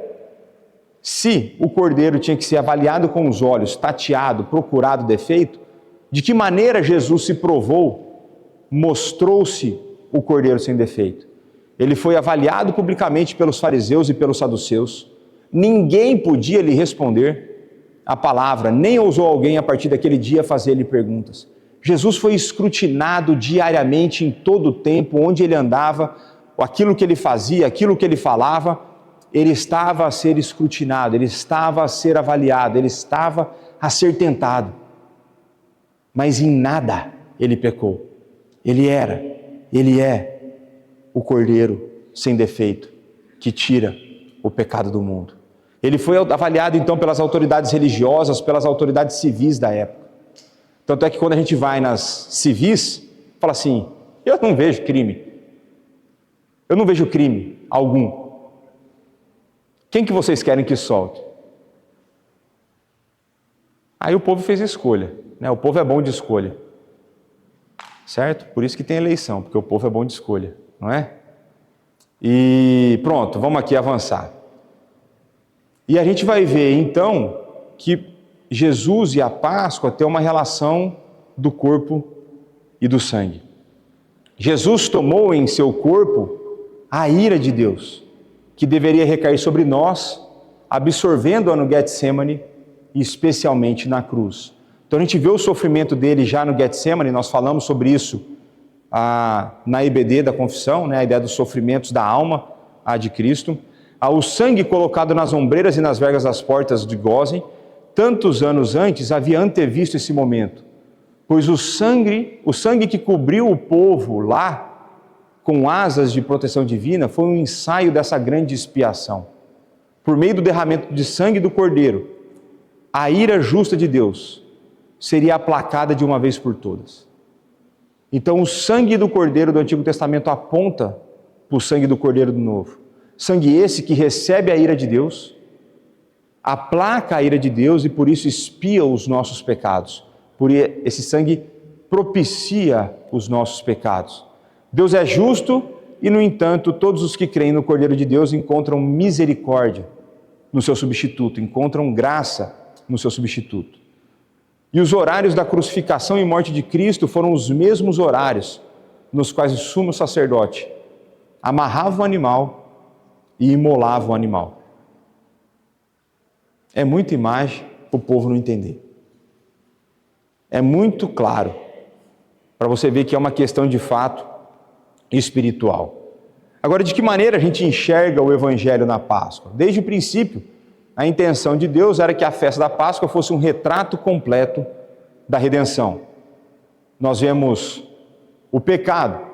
se o Cordeiro tinha que ser avaliado com os olhos, tateado, procurado defeito, de que maneira Jesus se provou, mostrou-se o Cordeiro sem defeito? Ele foi avaliado publicamente pelos fariseus e pelos saduceus. Ninguém podia lhe responder a palavra, nem ousou alguém a partir daquele dia fazer-lhe perguntas. Jesus foi escrutinado diariamente em todo o tempo, onde ele andava, aquilo que ele fazia, aquilo que ele falava, ele estava a ser escrutinado, ele estava a ser avaliado, ele estava a ser tentado. Mas em nada ele pecou. Ele é o Cordeiro sem defeito, que tira o pecado do mundo. Ele foi avaliado então pelas autoridades religiosas, pelas autoridades civis da época. Tanto é que quando a gente vai nas civis, fala assim, eu não vejo crime. Eu não vejo crime algum. Quem que vocês querem que solte? Aí o povo fez escolha, né? O povo é bom de escolha, certo? Por isso que tem eleição, porque o povo é bom de escolha, não é? E pronto, vamos aqui avançar. E a gente vai ver então que Jesus e a Páscoa têm uma relação do corpo e do sangue. Jesus tomou em seu corpo a ira de Deus, que deveria recair sobre nós, absorvendo-a no Getsemane, e especialmente na cruz. Então a gente vê o sofrimento dele já no Getsemane, nós falamos sobre isso na EBD da confissão, né, a ideia dos sofrimentos da alma, a de Cristo. O sangue colocado nas ombreiras e nas vergas das portas de Gósen, tantos anos antes havia antevisto esse momento, pois o sangue que cobriu o povo lá, com asas de proteção divina, foi um ensaio dessa grande expiação. Por meio do derramamento de sangue do Cordeiro, a ira justa de Deus seria aplacada de uma vez por todas. Então o sangue do Cordeiro do Antigo Testamento aponta para o sangue do Cordeiro do Novo. Sangue esse que recebe a ira de Deus, aplaca a ira de Deus e por isso expia os nossos pecados. Por esse sangue propicia os nossos pecados. Deus é justo e, no entanto, todos os que creem no Cordeiro de Deus encontram misericórdia no seu substituto, encontram graça no seu substituto. E os horários da crucificação e morte de Cristo foram os mesmos horários nos quais o sumo sacerdote amarrava o animal e imolava o animal. É muita imagem para o povo não entender. É muito claro para você ver que é uma questão de fato espiritual. Agora, de que maneira a gente enxerga o Evangelho na Páscoa? Desde o princípio, a intenção de Deus era que a festa da Páscoa fosse um retrato completo da redenção. Nós vemos o pecado.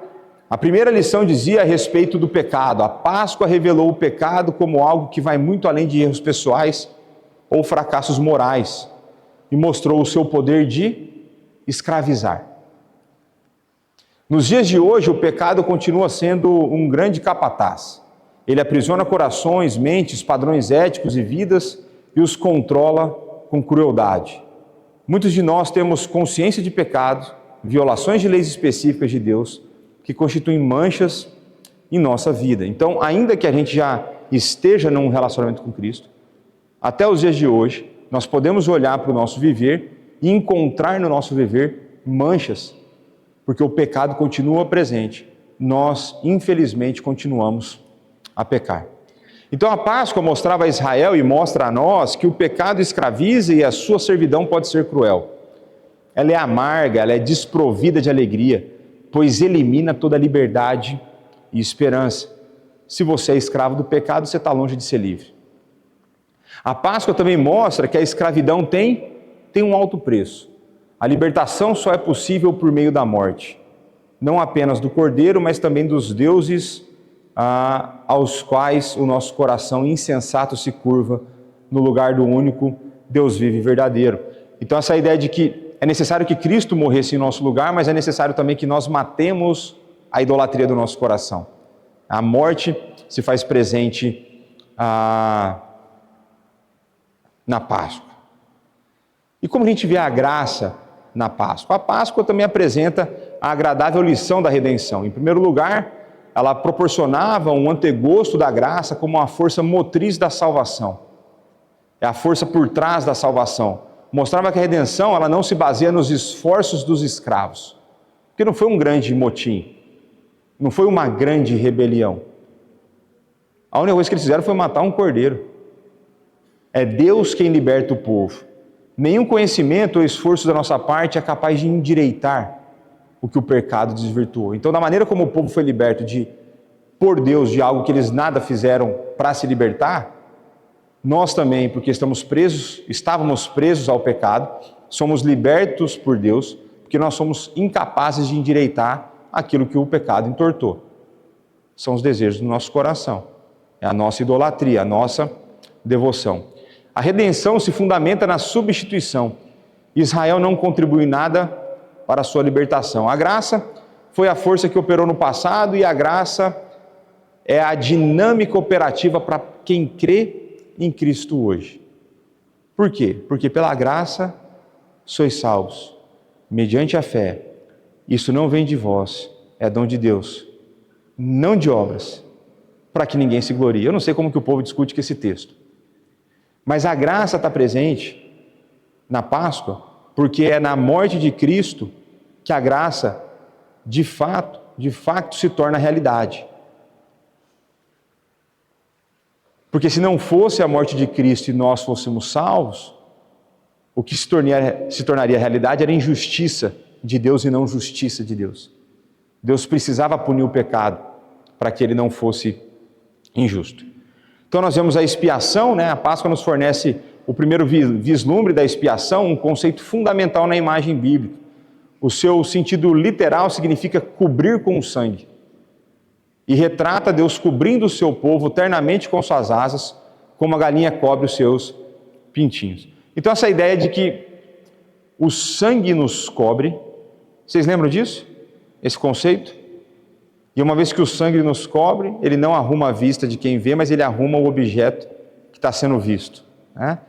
A primeira lição dizia a respeito do pecado. A Páscoa revelou o pecado como algo que vai muito além de erros pessoais ou fracassos morais e mostrou o seu poder de escravizar. Nos dias de hoje, o pecado continua sendo um grande capataz. Ele aprisiona corações, mentes, padrões éticos e vidas e os controla com crueldade. Muitos de nós temos consciência de pecados, violações de leis específicas de Deus, que constituem manchas em nossa vida. Então, ainda que a gente já esteja num relacionamento com Cristo, até os dias de hoje, nós podemos olhar para o nosso viver e encontrar no nosso viver manchas, porque o pecado continua presente. Nós, infelizmente, continuamos a pecar. Então a Páscoa mostrava a Israel e mostra a nós que o pecado escraviza e a sua servidão pode ser cruel. Ela é amarga, ela é desprovida de alegria, pois elimina toda liberdade e esperança. Se você é escravo do pecado, você está longe de ser livre. A Páscoa também mostra que a escravidão tem um alto preço. A libertação só é possível por meio da morte, não apenas do Cordeiro, mas também dos deuses aos quais o nosso coração insensato se curva no lugar do único Deus vivo e verdadeiro. Então essa ideia de que é necessário que Cristo morresse em nosso lugar, mas é necessário também que nós matemos a idolatria do nosso coração. A morte se faz presente na Páscoa. E como a gente vê a graça na Páscoa? A Páscoa também apresenta a agradável lição da redenção. Em primeiro lugar, ela proporcionava um antegosto da graça como uma força motriz da salvação. É a força por trás da salvação. Mostrava que a redenção ela não se baseia nos esforços dos escravos. Porque não foi um grande motim. Não foi uma grande rebelião. A única coisa que eles fizeram foi matar um cordeiro. É Deus quem liberta o povo. Nenhum conhecimento ou esforço da nossa parte é capaz de endireitar o que o pecado desvirtuou. Então, da maneira como o povo foi liberto por Deus de algo que eles nada fizeram para se libertar, nós também, porque estávamos presos ao pecado, somos libertos por Deus, porque nós somos incapazes de endireitar aquilo que o pecado entortou. São os desejos do nosso coração, é a nossa idolatria, a nossa devoção. A redenção se fundamenta na substituição. Israel não contribui nada para a sua libertação. A graça foi a força que operou no passado e a graça é a dinâmica operativa para quem crê em Cristo hoje. Por quê? Porque pela graça sois salvos, mediante a fé. Isso não vem de vós, é dom de Deus, não de obras, para que ninguém se glorie. Eu não sei como que o povo discute com esse texto, mas a graça está presente na Páscoa, porque é na morte de Cristo que a graça, de fato se torna realidade. Porque se não fosse a morte de Cristo e nós fôssemos salvos, o que se tornaria realidade era injustiça de Deus e não justiça de Deus. Deus precisava punir o pecado para que ele não fosse injusto. Então nós vemos a expiação, né? A Páscoa nos fornece o primeiro vislumbre da expiação, um conceito fundamental na imagem bíblica. O seu sentido literal significa cobrir com o sangue. E retrata Deus cobrindo o seu povo eternamente com suas asas, como a galinha cobre os seus pintinhos. Então essa ideia de que o sangue nos cobre, vocês lembram disso? Esse conceito? E uma vez que o sangue nos cobre, ele não arruma a vista de quem vê, mas ele arruma o objeto que está sendo visto, né?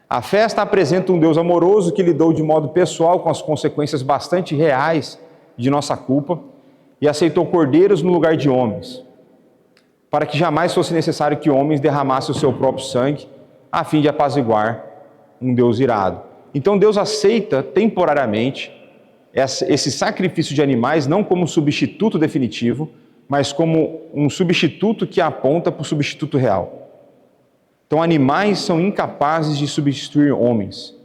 A festa apresenta um Deus amoroso que lidou de modo pessoal com as consequências bastante reais de nossa culpa e aceitou cordeiros no lugar de homens, para que jamais fosse necessário que homens derramassem o seu próprio sangue, a fim de apaziguar um Deus irado. Então Deus aceita temporariamente esse sacrifício de animais não como substituto definitivo, mas como um substituto que aponta para o substituto real. Então animais são incapazes de substituir homens.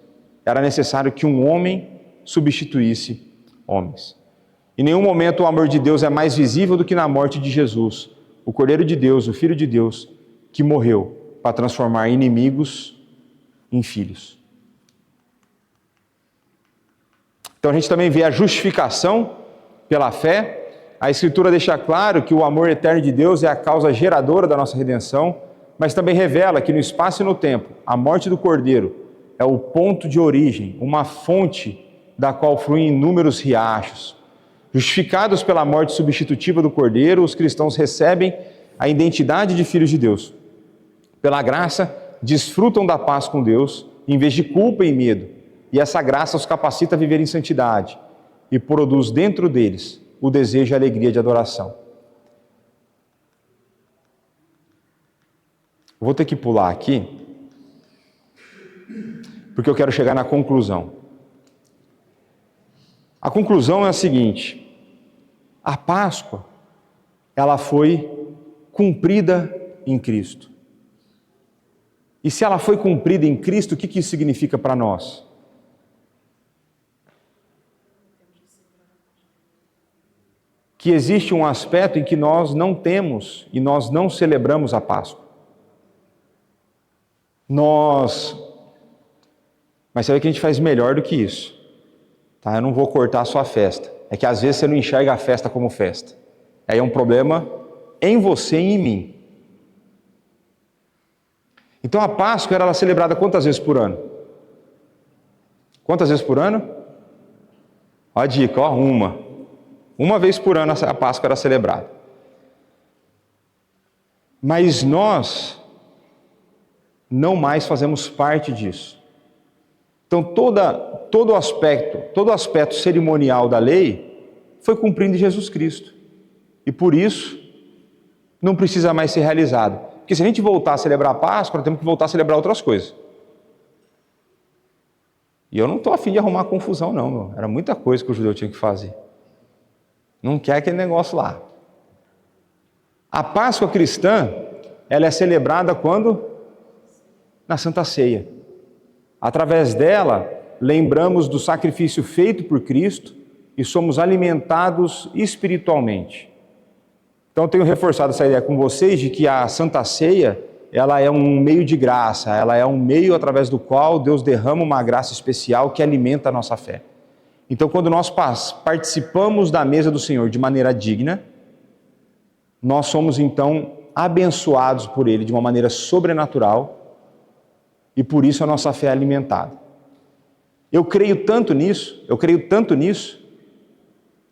Era necessário que um homem substituísse homens. Em nenhum momento o amor de Deus é mais visível do que na morte de Jesus, o Cordeiro de Deus, o Filho de Deus, que morreu para transformar inimigos em filhos. Então a gente também vê a justificação pela fé. A Escritura deixa claro que o amor eterno de Deus é a causa geradora da nossa redenção, mas também revela que no espaço e no tempo, a morte do Cordeiro é o ponto de origem, uma fonte da qual fluem inúmeros riachos. Justificados pela morte substitutiva do Cordeiro, os cristãos recebem a identidade de filhos de Deus. Pela graça, desfrutam da paz com Deus, em vez de culpa e medo. E essa graça os capacita a viver em santidade e produz dentro deles o desejo e a alegria de adoração. Vou ter que pular aqui, porque eu quero chegar na conclusão. A conclusão é a seguinte: a Páscoa, ela foi cumprida em Cristo. E se ela foi cumprida em Cristo, o que isso significa para nós? Que existe um aspecto em que nós não temos e nós não celebramos a Páscoa. Mas você vê que a gente faz melhor do que isso. Tá? Eu não vou cortar a sua festa. É que às vezes você não enxerga a festa como festa. Aí é um problema em você e em mim. Então a Páscoa era celebrada quantas vezes por ano? Quantas vezes por ano? Ó a dica, ó, uma. Uma vez por ano a Páscoa era celebrada. Mas nós não mais fazemos parte disso. Então todo aspecto cerimonial da lei foi cumprido em Jesus Cristo. E por isso não precisa mais ser realizado. Porque se a gente voltar a celebrar a Páscoa, nós temos que voltar a celebrar outras coisas. E eu não estou a fim de arrumar confusão não, meu. Era muita coisa que o judeu tinha que fazer. Não quer aquele negócio lá. A Páscoa cristã, ela é celebrada quando? Na Santa Ceia. Através dela, lembramos do sacrifício feito por Cristo e somos alimentados espiritualmente. Então eu tenho reforçado essa ideia com vocês de que a Santa Ceia, ela é um meio de graça, ela é um meio através do qual Deus derrama uma graça especial que alimenta a nossa fé. Então quando nós participamos da mesa do Senhor de maneira digna, nós somos então abençoados por Ele de uma maneira sobrenatural e por isso a nossa fé é alimentada. Eu creio tanto nisso,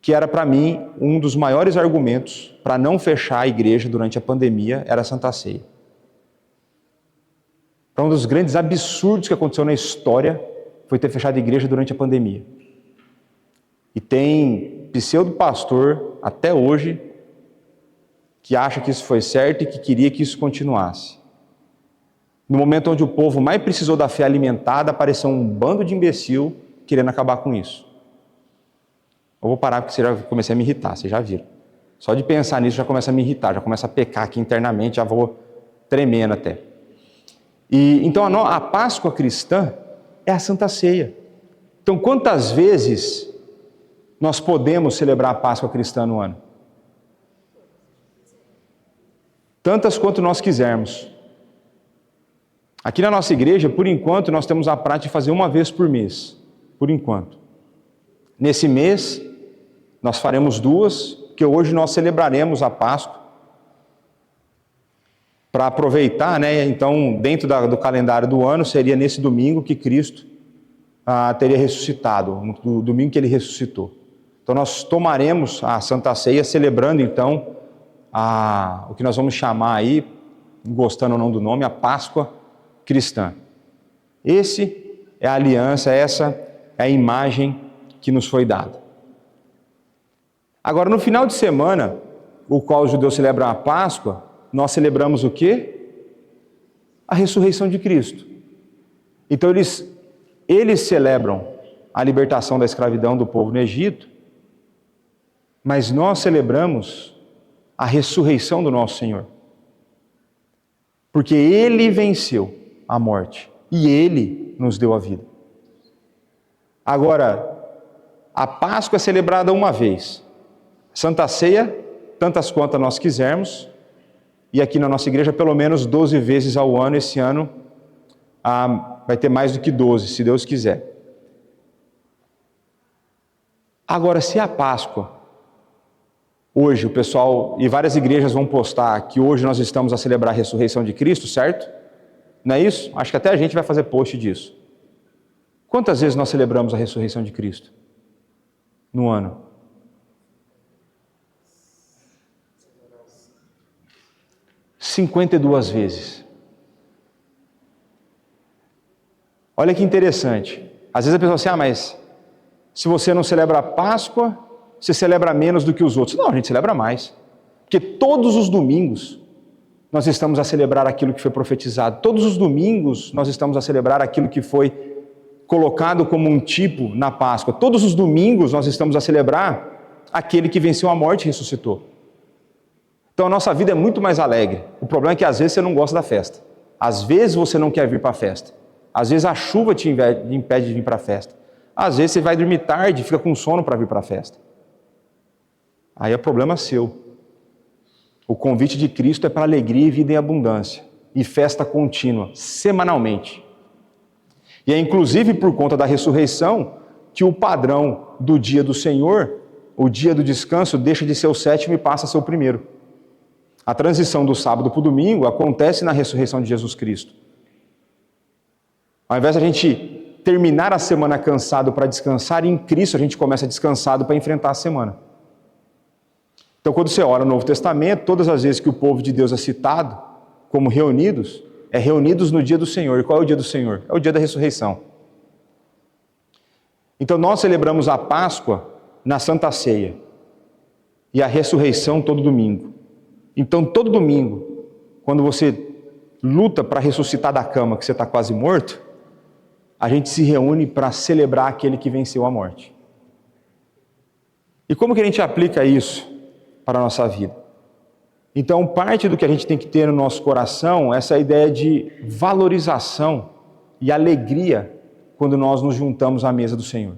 que era para mim um dos maiores argumentos para não fechar a igreja durante a pandemia, era a Santa Ceia. Então, um dos grandes absurdos que aconteceu na história foi ter fechado a igreja durante a pandemia. E tem pseudo-pastor, até hoje, que acha que isso foi certo e que queria que isso continuasse. No momento onde o povo mais precisou da fé alimentada, apareceu um bando de imbecil querendo acabar com isso. Eu vou parar porque eu comecei a me irritar, vocês já viram. Só de pensar nisso já começa a me irritar, já começa a pecar aqui internamente, já vou tremendo até. Então a Páscoa cristã é a Santa Ceia. Então quantas vezes nós podemos celebrar a Páscoa cristã no ano? Tantas quanto nós quisermos. Aqui na nossa igreja, por enquanto, nós temos a prática de fazer uma vez por mês. Por enquanto. Nesse mês, nós faremos 2, que hoje nós celebraremos a Páscoa. Para aproveitar, né? Então, dentro do calendário do ano, seria nesse domingo que Cristo teria ressuscitado, no domingo que ele ressuscitou. Então, nós tomaremos a Santa Ceia, celebrando, então, o que nós vamos chamar aí, gostando ou não do nome, a Páscoa cristã. Esse é a aliança, essa é a imagem que nos foi dada. Agora, no final de semana, o qual os judeus celebram a Páscoa, nós celebramos o quê? A ressurreição de Cristo. Então, eles celebram a libertação da escravidão do povo no Egito, mas nós celebramos a ressurreição do nosso Senhor. Porque Ele venceu a morte e Ele nos deu a vida. Agora, a Páscoa é celebrada uma vez. Santa Ceia, tantas quantas nós quisermos, e aqui na nossa igreja pelo menos 12 vezes ao ano. Esse ano vai ter mais do que 12, se Deus quiser. Agora, se a Páscoa, hoje o pessoal, e várias igrejas vão postar que hoje nós estamos a celebrar a ressurreição de Cristo, certo? Não é isso? Acho que até a gente vai fazer post disso. Quantas vezes nós celebramos a ressurreição de Cristo no ano? (52 vezes). Olha que interessante. Às vezes a pessoa assim, mas se você não celebra a Páscoa, você celebra menos do que os outros. Não, a gente celebra mais. Porque todos os domingos nós estamos a celebrar aquilo que foi profetizado. Todos os domingos nós estamos a celebrar aquilo que foi colocado como um tipo na Páscoa. Todos os domingos nós estamos a celebrar aquele que venceu a morte e ressuscitou. Então a nossa vida é muito mais alegre. O problema é que às vezes você não gosta da festa. Às vezes você não quer vir para a festa. Às vezes a chuva te impede de vir para a festa. Às vezes você vai dormir tarde, fica com sono para vir para a festa. Aí é problema seu. O convite de Cristo é para alegria e vida em abundância. E festa contínua, semanalmente. E é inclusive por conta da ressurreição que o padrão do dia do Senhor, o dia do descanso, deixa de ser o 7º e passa a ser o 1º. A transição do sábado para o domingo acontece na ressurreição de Jesus Cristo. Ao invés de a gente terminar a semana cansado para descansar, em Cristo a gente começa descansado para enfrentar a semana. Então, quando você olha no Novo Testamento, todas as vezes que o povo de Deus é citado como reunidos, é reunidos no dia do Senhor. E qual é o dia do Senhor? É o dia da ressurreição. Então, nós celebramos a Páscoa na Santa Ceia e a ressurreição todo domingo. Então, todo domingo, quando você luta para ressuscitar da cama, que você está quase morto, a gente se reúne para celebrar aquele que venceu a morte. E como que a gente aplica isso para a nossa vida? Então, parte do que a gente tem que ter no nosso coração é essa ideia de valorização e alegria quando nós nos juntamos à mesa do Senhor.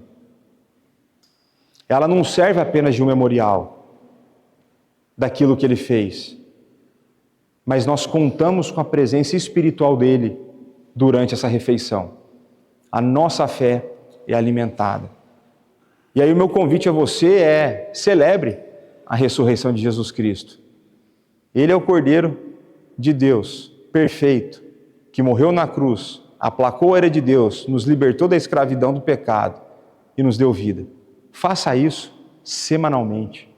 Ela não serve apenas de um memorial daquilo que Ele fez, mas nós contamos com a presença espiritual dEle durante essa refeição. A nossa fé é alimentada. E aí o meu convite a você é: celebre a ressurreição de Jesus Cristo. Ele é o Cordeiro de Deus, perfeito, que morreu na cruz, aplacou a ira de Deus, nos libertou da escravidão do pecado e nos deu vida. Faça isso, semanalmente.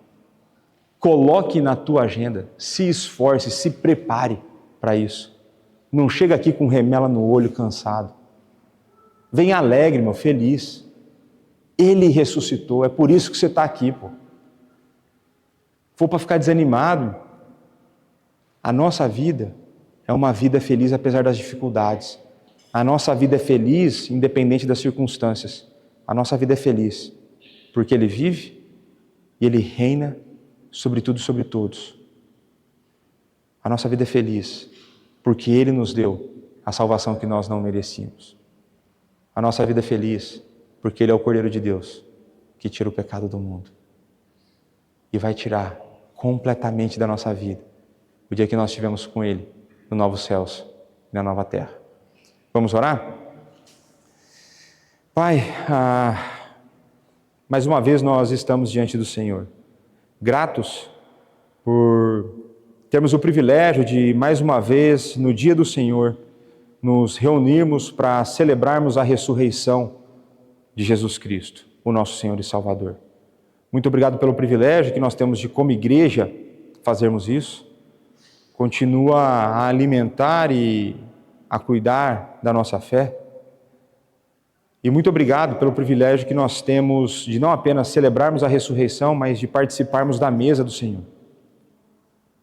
Coloque na tua agenda, se esforce, se prepare para isso. Não chega aqui com remela no olho, cansado. Vem alegre, meu, feliz. Ele ressuscitou, é por isso que você está aqui, pô. For para ficar desanimado, a nossa vida é uma vida feliz apesar das dificuldades. A nossa vida é feliz independente das circunstâncias. A nossa vida é feliz porque Ele vive e Ele reina sobre tudo e sobre todos. A nossa vida é feliz porque Ele nos deu a salvação que nós não merecíamos. A nossa vida é feliz porque Ele é o Cordeiro de Deus que tira o pecado do mundo e vai tirar completamente da nossa vida o dia que nós estivemos com Ele no novos céus e na nova terra. Vamos orar? Pai, mais uma vez nós estamos diante do Senhor, gratos por termos o privilégio de, mais uma vez, no dia do Senhor, nos reunirmos para celebrarmos a ressurreição de Jesus Cristo, o nosso Senhor e Salvador. Muito obrigado pelo privilégio que nós temos de, como igreja, fazermos isso. Continua a alimentar e a cuidar da nossa fé. E muito obrigado pelo privilégio que nós temos de não apenas celebrarmos a ressurreição, mas de participarmos da mesa do Senhor.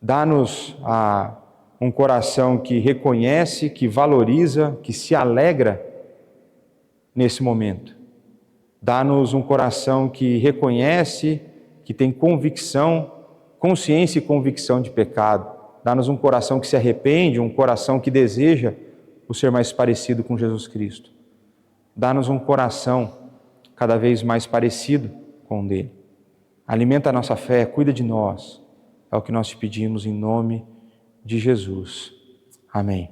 Dá-nos um coração que reconhece, que valoriza, que se alegra nesse momento. Dá-nos um coração que reconhece, que tem convicção, consciência e convicção de pecado. Dá-nos um coração que se arrepende, um coração que deseja o ser mais parecido com Jesus Cristo. Dá-nos um coração cada vez mais parecido com o dele. Alimenta a nossa fé, cuida de nós. É o que nós te pedimos em nome de Jesus. Amém.